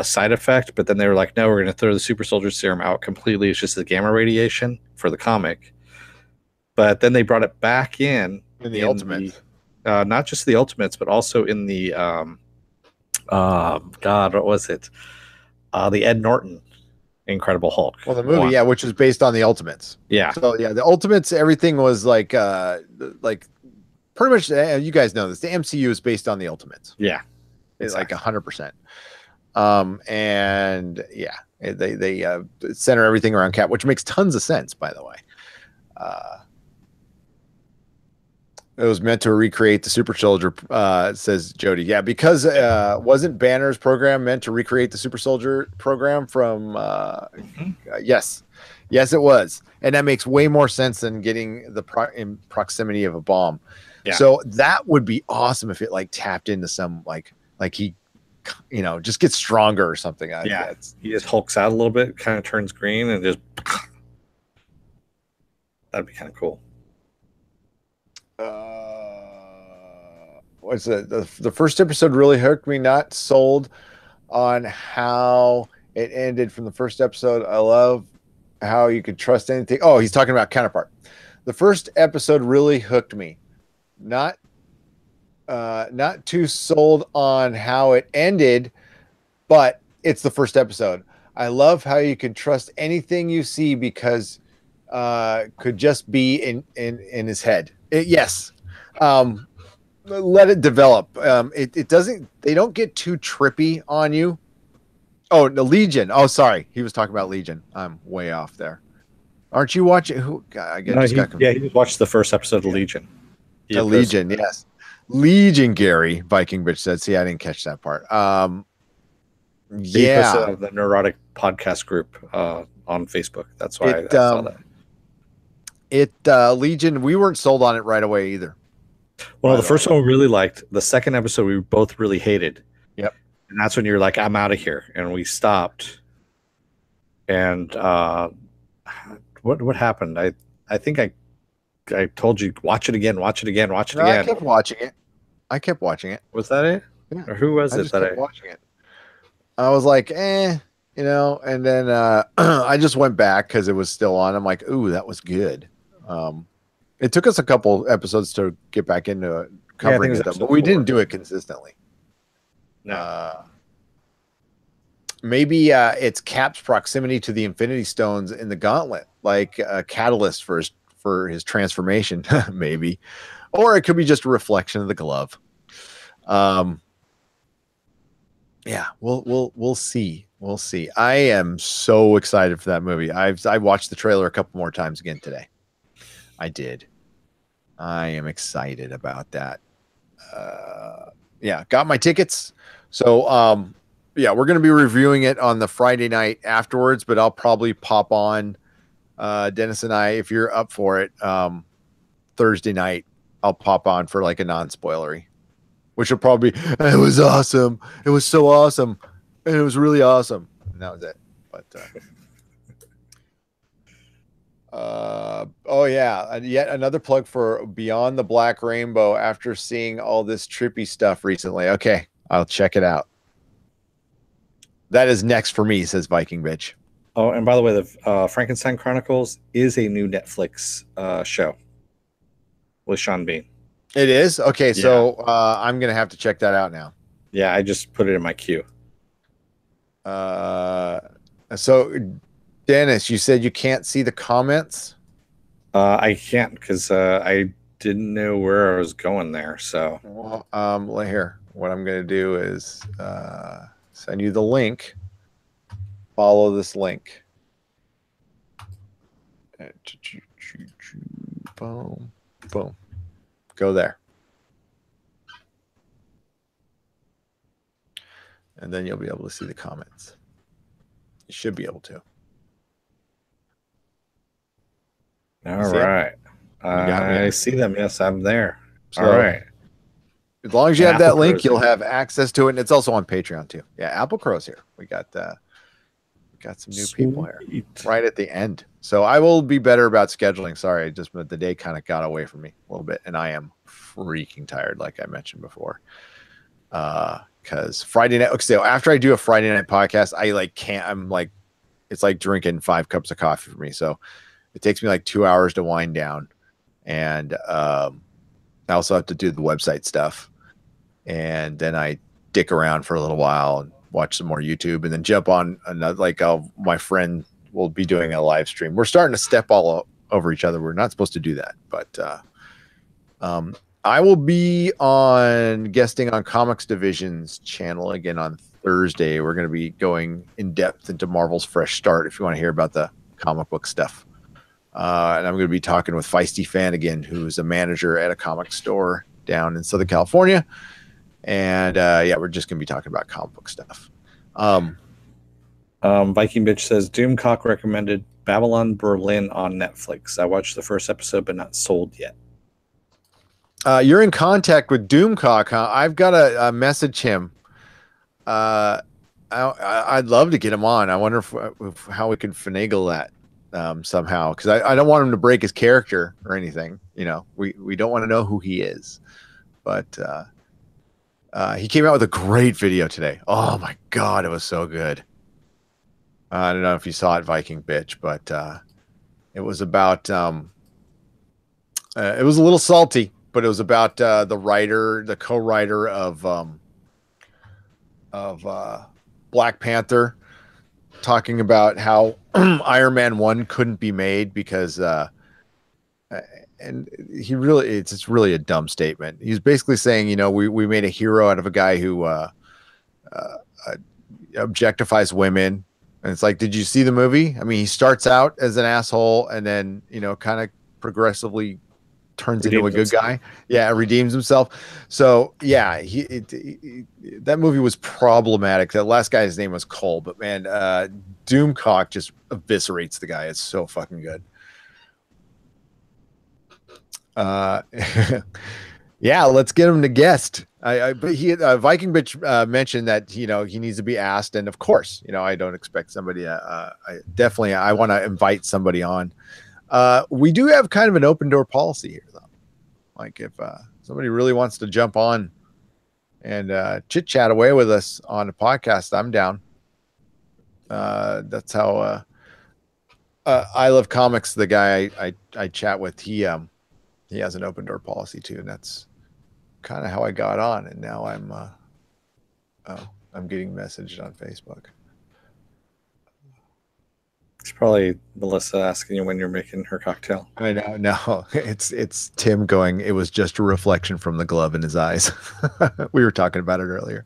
side effect, but then they were like, no, we're going to throw the super soldier serum out completely. It's just the gamma radiation for the comic. But then they brought it back in the Ultimates. Not just the Ultimates, but also in the God, what was it? The Ed Norton Incredible Hulk. Well, the movie, which is based on the Ultimates. Yeah. So yeah, the Ultimates, everything was like pretty much. You guys know this. The MCU is based on the Ultimates. Yeah, it's like 100%. And yeah, they center everything around Cap, which makes tons of sense, by the way. It was meant to recreate the super soldier, says Jody. Yeah, because wasn't Banner's program meant to recreate the super soldier program from yes, it was. And that makes way more sense than getting in proximity of a bomb. Yeah. So that would be awesome if it like tapped into some like he just gets stronger or something. Yeah, he just hulks out a little bit, kind of turns green, and just that'd be kind of cool. What's the first episode really hooked me? Not sold on how it ended from the first episode. I love how you could trust anything. Oh, he's talking about Counterpart. The first episode really hooked me. Not too sold on how it ended, but it's the first episode. I love how you can trust anything you see because could just be in his head. Yes. Let it develop. It doesn't. They don't get too trippy on you. Oh, the Legion. Oh, sorry. He was talking about Legion. I'm way off there. Aren't you watching? Who? I guess he just watched the first episode of Legion. The Legion, yes. Legion, Gary. Viking bitch said. See, I didn't catch that part. Yeah, the Neurotic Podcast group on Facebook. That's why I saw that. Legion. We weren't sold on it right away either. Well, the first one we really liked. The second episode we both really hated. Yep. And that's when you're like, I'm out of here. And we stopped. And what happened? I think I told you, watch it again. I kept watching it. Was that it? Yeah. Or who was it that I watching it? I was like, and then I just went back because it was still on. I'm like, ooh, that was good. It took us a couple episodes to get back into covering it, but we didn't do it consistently. No. Maybe it's Cap's proximity to the Infinity Stones in the Gauntlet, like a catalyst for his transformation, maybe, or it could be just a reflection of the glove. Yeah, we'll see. We'll see. I am so excited for that movie. I watched the trailer a couple more times again today. I did. I am excited about that. Yeah, got my tickets. So, yeah, we're going to be reviewing it on the Friday night afterwards, but I'll probably pop on, Dennis and I, if you're up for it, Thursday night, I'll pop on for like a non-spoilery, which will probably be, it was awesome. It was so awesome. And it was really awesome. And that was it. But, Oh yeah, and yet another plug for Beyond the Black Rainbow after seeing all this trippy stuff recently. Okay, I'll check it out. That is next for me, says Viking Bitch. Oh, and by the way, the Frankenstein Chronicles is a new Netflix show with Sean Bean. It is? Okay, Yeah. so I'm gonna have to check that out now. Yeah, I just put it in my queue. So Dennis, you said you can't see the comments? I can't because I didn't know where I was going there. So, Well, here, what I'm gonna do is send you the link. Follow this link. Boom, boom. Go there. And then you'll be able to see the comments. You should be able to. All right. I see them. Yes, I'm there. So, all right. As long as you have that link, you'll have access to it. And it's also on Patreon too. Yeah, Apple Crow's here. We got some new people here right at the end. So I will be better about scheduling. Sorry, just the day kind of got away from me a little bit. And I am freaking tired, like I mentioned before. Because Friday night, so after I do a Friday night podcast, it's like drinking 5 cups of coffee for me. So it takes me like 2 hours to wind down. And I also have to do the website stuff. And then I dick around for a little while and watch some more YouTube and then jump on another, my friend will be doing a live stream. We're starting to step all over each other. We're not supposed to do that, but I will be guesting on Comics Division's channel again on Thursday. We're going to be going in depth into Marvel's Fresh Start if you want to hear about the comic book stuff. And I'm going to be talking with Feisty Fan again, who's a manager at a comic store down in Southern California. And we're just going to be talking about comic book stuff. Viking Bitch says Doomcock recommended Babylon Berlin on Netflix. I watched the first episode, but not sold yet. You're in contact with Doomcock, huh? I've got to message him. I'd love to get him on. I wonder how we can finagle that somehow, because I don't want him to break his character or anything. You know, we don't want to know who he is, but he came out with a great video today. Oh my God, it was so good. I don't know if you saw it, Viking Bitch, but it was about it was a little salty, but it was about the co-writer of Black Panther, talking about how Iron Man 1 couldn't be made because and it's really a dumb statement. He's basically saying, we made a hero out of a guy who objectifies women. And it's like, did you see the movie? I mean, he starts out as an asshole and then, kind of progressively turns into a good guy. Yeah, redeems himself. So yeah, that movie was problematic. That last guy's name was Cole, but man, Doomcock just eviscerates the guy. It's so fucking good. Yeah, let's get him to guest. But Viking Bitch mentioned that he needs to be asked, and of course, I don't expect somebody. I want to invite somebody on. We do have kind of an open door policy here, though. Like if somebody really wants to jump on and chit chat away with us on a podcast, I'm down. That's how I Love Comics, the guy I chat with, he has an open door policy too, and that's kind of how I got on. And now I'm getting messaged on Facebook. It's probably Melissa asking you when you're making her cocktail. I know. No, it's Tim going, it was just a reflection from the glove in his eyes. We were talking about it earlier.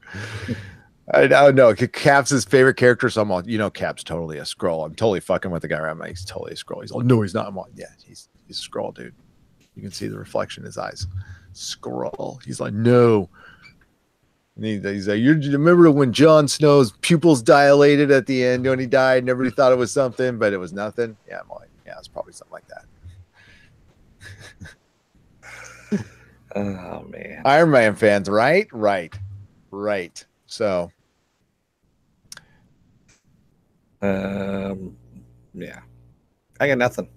I know. Cap's his favorite character, so I'm all, Cap's totally a Skrull. I'm totally fucking with the guy around me. He's totally a Skrull. He's like, no, he's not. I'm all, yeah, he's a Skrull, dude. You can see the reflection in his eyes. Skrull. He's like, no. And he's like, you remember when Jon Snow's pupils dilated at the end when he died and everybody thought it was something, but it was nothing? Yeah, I'm like, yeah, it's probably something like that. Oh, man. Iron Man fans, right? Right. So. Yeah. I got nothing.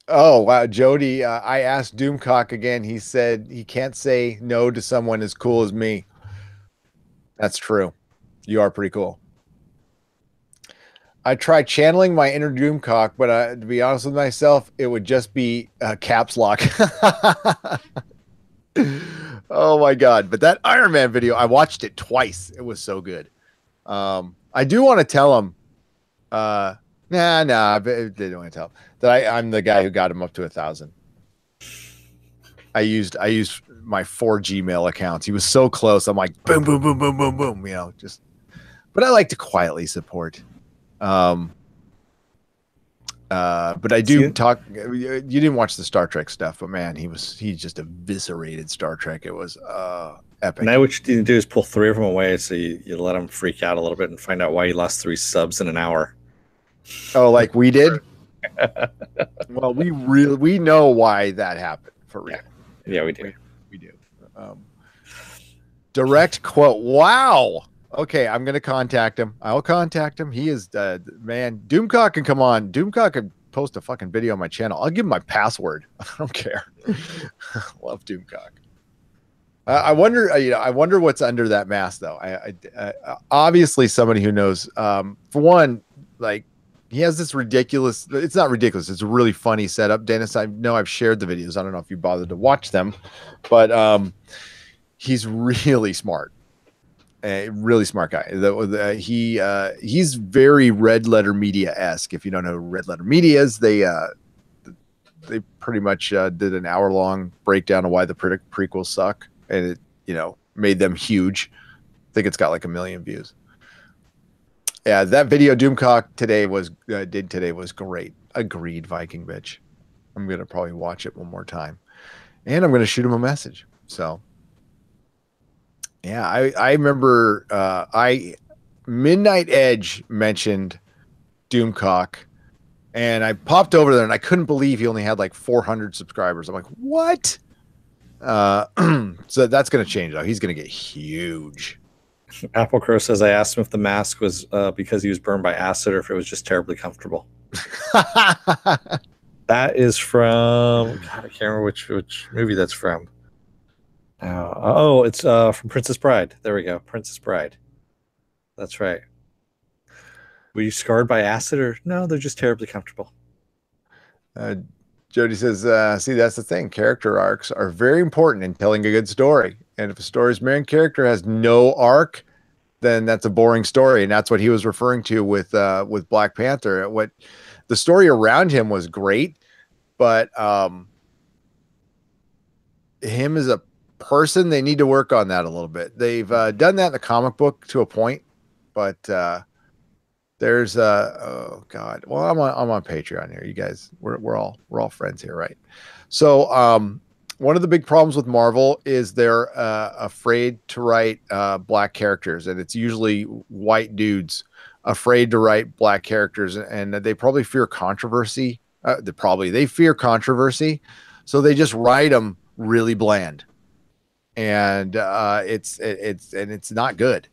Oh wow, Jody. I asked Doomcock again. He said he can't say no to someone as cool as me. That's true. You are pretty cool. I tried channeling my inner Doomcock, but to be honest with myself, it would just be caps lock. Oh my god! But that Iron Man video, I watched it twice. It was so good. I do want to tell him. Nah. I didn't want to tell him that I'm the guy who got him up to 1,000. I used my 4 Gmail accounts. He was so close. I'm like, boom, boom, boom, boom, boom, boom. You know, just. But I like to quietly support. But I do talk. You didn't watch the Star Trek stuff, but man, he just eviscerated Star Trek. It was epic. Now what you need to do is pull 3 of them away, so you let them freak out a little bit and find out why you lost 3 subs in an hour. Oh, like we did. Well, we know why that happened for real. Yeah, we do. We do. Direct quote. Wow. Okay, I'm gonna contact him. I'll contact him. He is man. Doomcock can come on. Doomcock can post a fucking video on my channel. I'll give him my password. I don't care. Love Doomcock. I wonder. I wonder what's under that mask, though. I obviously somebody who knows. For one, like he has this ridiculous. It's not ridiculous. It's a really funny setup. Dennis, I know I've shared the videos. I don't know if you bothered to watch them, but he's really smart. A really smart guy. He's very Red Letter Media-esque. If you don't know who Red Letter Media is, they pretty much did an hour-long breakdown of why the prequels suck, and it made them huge. I think it's got like 1 million views. Yeah, that video Doomcock did today was great. Agreed, Viking bitch. I'm gonna probably watch it one more time, and I'm gonna shoot him a message. So. Yeah, I remember Midnight Edge mentioned Doomcock, and I popped over there and I couldn't believe he only had like 400 subscribers. I'm like, what? So that's going to change though. He's going to get huge. Apple Crow says I asked him if the mask was because he was burned by acid or if it was just terribly comfortable. That is from God, I can't remember which movie that's from. It's from Princess Bride. There we go. Princess Bride. That's right. Were you scarred by acid or no? They're just terribly comfortable. Jody says, see, that's the thing. Character arcs are very important in telling a good story. And if a story's main character has no arc, then that's a boring story. And that's what he was referring to with Black Panther. What the story around him was great, but him as a person, they need to work on that a little bit. They've done that in the comic book to a point, but there's oh god, well I'm on Patreon here, you guys. We're all friends here, right? So one of the big problems with Marvel is they're afraid to write black characters, and it's usually white dudes afraid to write black characters, and they probably fear controversy. They fear controversy, so they just write them really bland. And it's not good,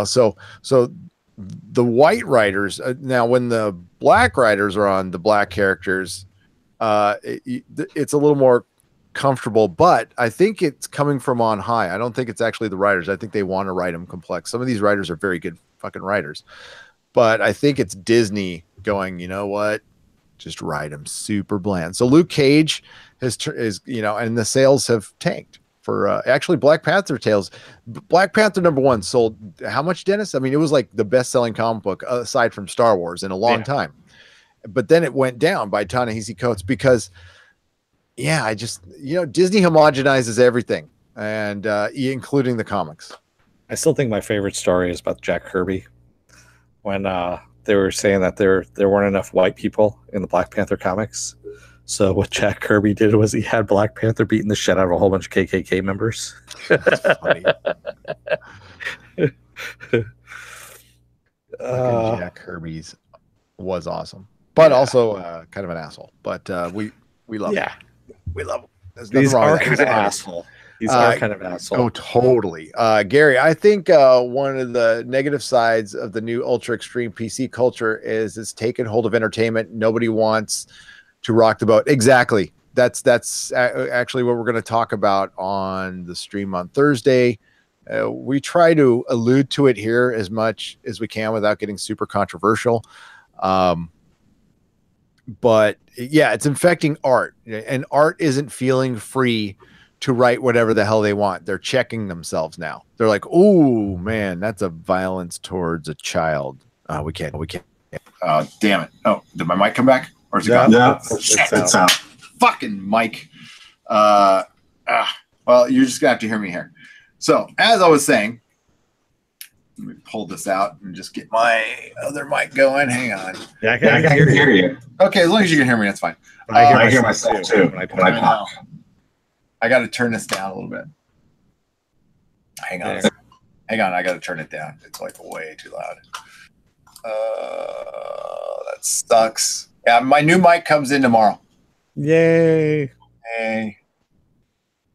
so the white writers now, when the black writers are on the black characters, it's a little more comfortable, but I think it's coming from on high. I don't think it's actually the writers. I think they want to write them complex. Some of these writers are very good fucking writers, but I think it's Disney going, you know what, just write them super bland. So Luke Cage is and the sales have tanked. For actually Black Panther tales. Black Panther #1 sold how much, Dennis? I mean, it was like the best-selling comic book aside from Star Wars in a long time. But then it went down by Ta-Nehisi Coates because Disney homogenizes everything, and including the comics. I still think my favorite story is about Jack Kirby, when they were saying that there weren't enough white people in the Black Panther comics. So what Jack Kirby did was he had Black Panther beating the shit out of a whole bunch of KKK members. That's funny. Jack Kirby's was awesome, but also kind of an asshole. But we love him. We love him. These are kind of asshole. These are kind of asshole. Oh, totally. Gary, I think one of the negative sides of the new ultra extreme PC culture is it's taken hold of entertainment. Nobody wants rock the boat. Exactly. That's actually what we're going to talk about on the stream on Thursday. We try to allude to it here as much as we can without getting super controversial. But yeah, it's infecting art, and art isn't feeling free to write whatever the hell they want. They're checking themselves now. They're like, oh man, that's a violence towards a child. We can't. Damn it. Oh, did my mic come back? Or is it gone? Yeah, it's out. Fucking mic. Well, you're just gonna have to hear me here. So as I was saying, let me pull this out and just get my other mic going. Hang on. Yeah, I can hear you. Okay, as long as you can hear me, that's fine. I hear myself too when I talk. I got to turn this down a little bit. Hang on. I got to turn it down. It's like way too loud. That sucks. Yeah, my new mic comes in tomorrow. Yay. Hey.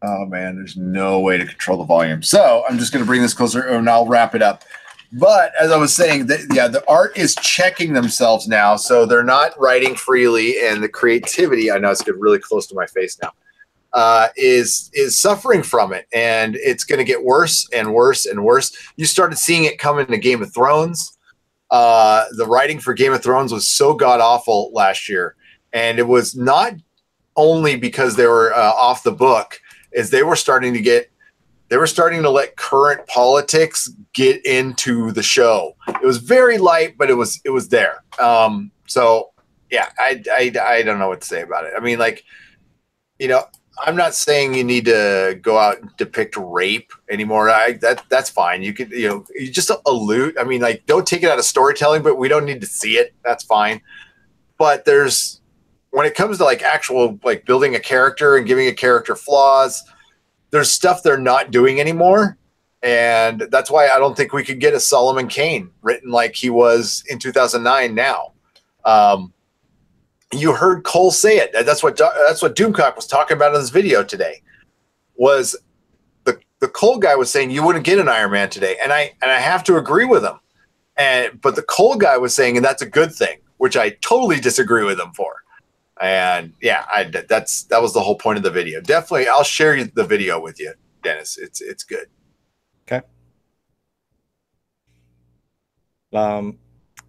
Oh man, there's no way to control the volume. So I'm just going to bring this closer and I'll wrap it up. But as I was saying, the art is checking themselves now. So they're not writing freely, and the creativity, I know it's getting really close to my face now, is suffering from it. And it's going to get worse and worse and worse. You started seeing it come into Game of Thrones. The writing for Game of Thrones was so god-awful last year. And it was not only because they were off the book, is they were starting to let current politics get into the show. It was very light, but it was there. So yeah, I don't know what to say about it. I mean, like, you know, I'm not saying you need to go out and depict rape anymore. That's fine. You could, you just allude. I mean, like, don't take it out of storytelling, but we don't need to see it. That's fine. But when it comes to like actual, like, building a character and giving a character flaws, there's stuff they're not doing anymore. And that's why I don't think we could get a Solomon Kaine written like he was in 2009 now. You heard Cole say it. That's what Doomcock was talking about in this video today. Was the Cole guy was saying you wouldn't get an Iron Man today, and I have to agree with him. But the Cole guy was saying, and that's a good thing, which I totally disagree with him for. And yeah, that was the whole point of the video. Definitely, I'll share the video with you, Dennis. It's good. Okay.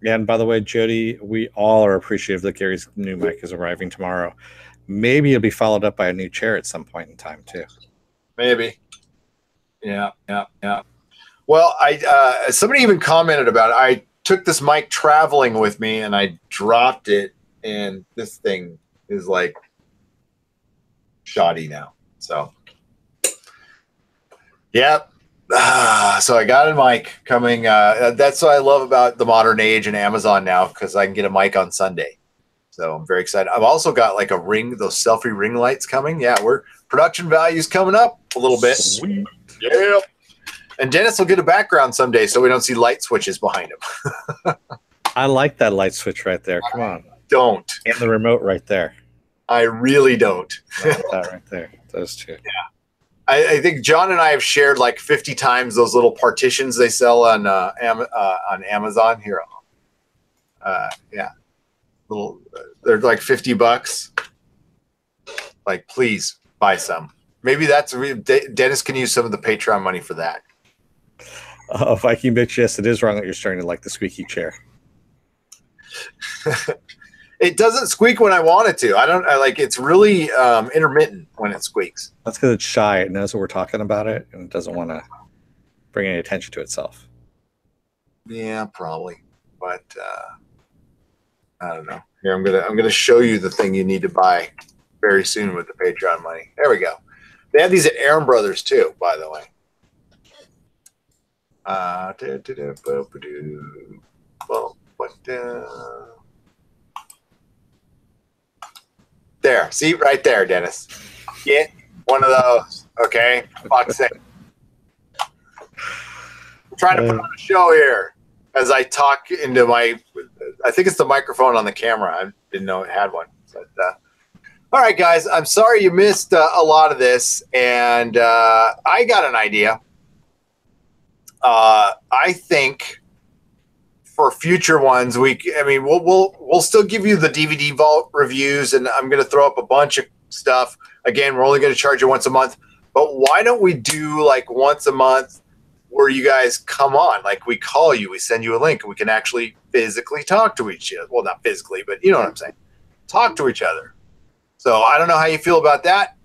And by the way, Jody, we all are appreciative that Gary's new mic is arriving tomorrow. Maybe it'll be followed up by a new chair at some point in time too. Maybe. Yeah. Well, somebody even commented about it. I took this mic traveling with me and I dropped it, and this thing is like shoddy now. So, yep. So I got a mic coming. That's what I love about the modern age and Amazon now, because I can get a mic on Sunday. So I'm very excited. I've also got like those selfie ring lights coming. Yeah, production value's coming up a little bit. Sweet. Yeah. And Dennis will get a background someday so we don't see light switches behind him. I like that light switch right there. Come on. Don't. And the remote right there. I really don't. That right there. Those two. Yeah. I think John and I have shared like 50 times those little partitions they sell on Amazon here. Yeah, they're like $50. Like, please buy some. Maybe Dennis can use some of the Patreon money for that. Viking bitch, yes, it is wrong that you're starting to like the squeaky chair. It doesn't squeak when I want it to. It's really intermittent when it squeaks. That's because it's shy. It knows that we're talking about it, and it doesn't want to bring any attention to itself. Yeah, probably. But I don't know. Here, I'm gonna show you the thing you need to buy very soon with the Patreon money. There we go. They have these at Aaron Brothers too, by the way. There, see right there, Dennis. Get one of those, okay? Fuck's sake. I'm trying to put on a show here as I talk into I think it's the microphone on the camera. I didn't know it had one. But, all right, guys, I'm sorry you missed a lot of this, and I got an idea. I think for future ones, we'll still give you the DVD vault reviews, and I'm going to throw up a bunch of stuff. Again, we're only going to charge you once a month, but why don't we do like once a month where you guys come on, like we call you, we send you a link, and we can actually physically talk to each other. Well, not physically, but you know what I'm saying. Talk to each other. So I don't know how you feel about that.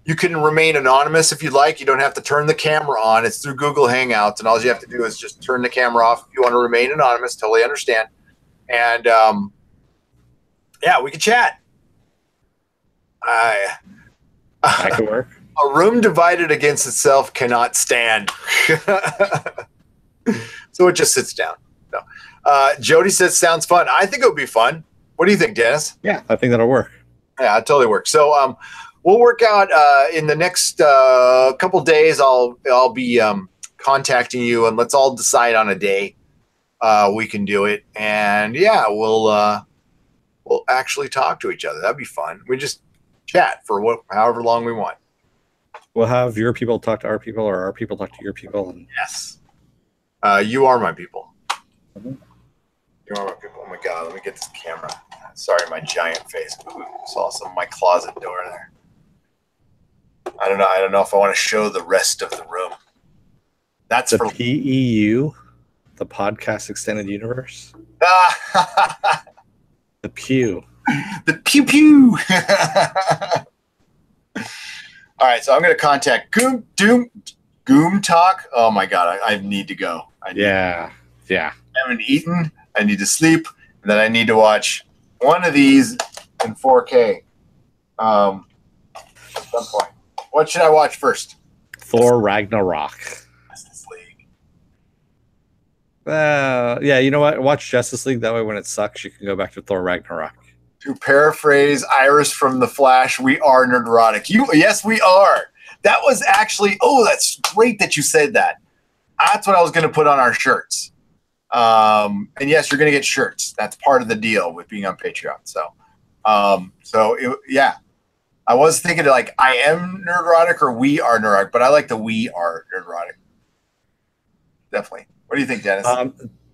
You can remain anonymous if you'd like. You don't have to turn the camera on. It's through Google Hangouts, and all you have to do is just turn the camera off if you want to remain anonymous. Totally understand. And yeah, we can chat. That could work. A room divided against itself cannot stand. So it just sits down. No. Jody says, sounds fun. I think it would be fun. What do you think, Dennis? Yeah, I think that'll work. Yeah, it totally works. So we'll work out in the next couple days. I'll be contacting you, and let's all decide on a day we can do it. And yeah, we'll actually talk to each other. That'd be fun. We just chat for however long we want. We'll have your people talk to our people, or our people talk to your people. And yes, you are my people. Mm-hmm. You are my people. Oh my God, let me get this camera. Sorry, my giant face. Ooh, saw some of my closet door there. I don't know if I want to show the rest of the room. That's the for PEU, the Podcast Extended Universe. The Pew. The Pew Pew. All right, so I'm going to contact Goom Talk. Oh my God, I need to go. Yeah. I haven't eaten. I need to sleep, and then I need to watch one of these in 4K. At some point. What should I watch first? Thor Ragnarok. Justice League. Yeah, you know what? Watch Justice League. That way, when it sucks, you can go back to Thor Ragnarok. To paraphrase Iris from The Flash, we are nerdotic. Yes, we are. That was actually, that's great that you said that. That's what I was going to put on our shirts. And yes, you're going to get shirts. That's part of the deal with being on Patreon. So, yeah, I was thinking like I am nerdotic or we are nerdotic, but I like the we are nerdotic. Definitely. What do you think, Dennis?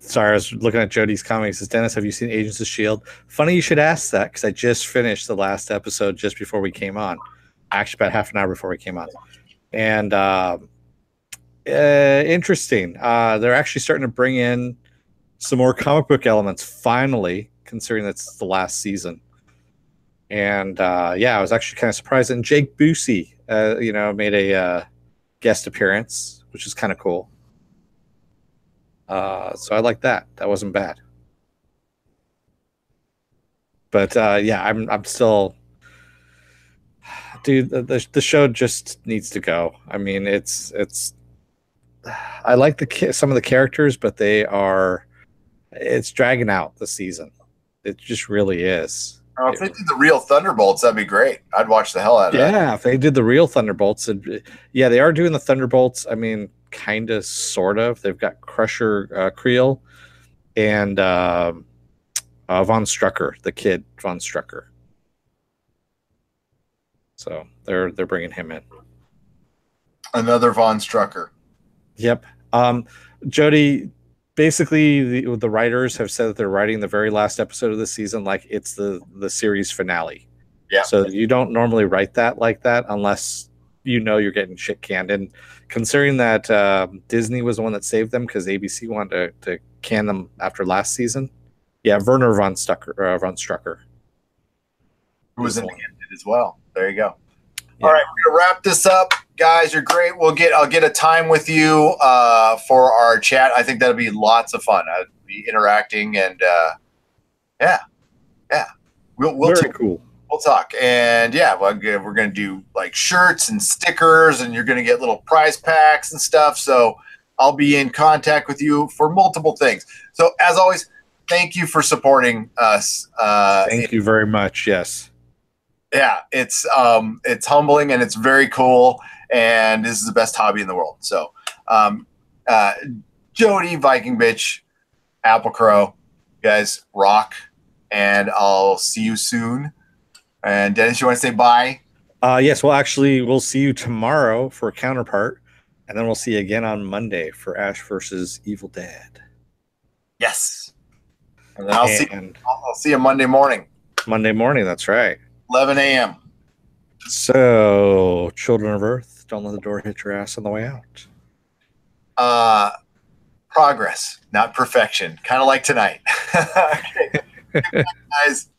Sorry, I was looking at Jody's comment. He says, Dennis, have you seen Agents of S.H.I.E.L.D.? Funny you should ask that, because I just finished the last episode just before we came on. Actually, about half an hour before we came on. And interesting. They're actually starting to bring in some more comic book elements, finally, considering that's the last season. And yeah, I was actually kind of surprised. And Jake Busey, made a guest appearance, which is kind of cool. So I like that. That wasn't bad. But yeah, I'm still, dude. The show just needs to go. I mean, it's. I like some of the characters, but it's dragging out the season. It just really is. Oh, if they did the real Thunderbolts, that'd be great. I'd watch the hell out of that. Yeah, if they did the real Thunderbolts, yeah, they are doing the Thunderbolts. I mean, kind of, sort of. They've got Crusher Creel and Von Strucker, the kid Von Strucker. So they're bringing him in. Another Von Strucker. Yep. Jody, basically the writers have said that they're writing the very last episode of the season like it's the series finale. Yeah. So you don't normally write that like that unless you're getting shit canned. And considering that Disney was the one that saved them because ABC wanted to can them after last season. Yeah, Werner von Strucker. Who was in the as well. There you go. Yeah. All right, we're gonna wrap this up. Guys, you're great. I'll get a time with you for our chat. I think that'll be lots of fun. I'll be interacting and yeah. We'll cool. We'll talk. And yeah, we're gonna do like shirts and stickers, and you're gonna get little prize packs and stuff. So I'll be in contact with you for multiple things. So as always, thank you for supporting us. Thank you very much. Yes. Yeah, it's humbling and it's very cool. And this is the best hobby in the world. So, Jody, Viking Bitch, Apple Crow, you guys rock. And I'll see you soon. And Dennis, you want to say bye? Yes, we'll see you tomorrow for a counterpart. And then we'll see you again on Monday for Ash versus Evil Dead. Yes. And then I'll see you Monday morning. Monday morning, that's right. 11 a.m. So, Children of Earth, don't let the door hit your ass on the way out. Progress, not perfection. Kind of like tonight. Okay. Guys.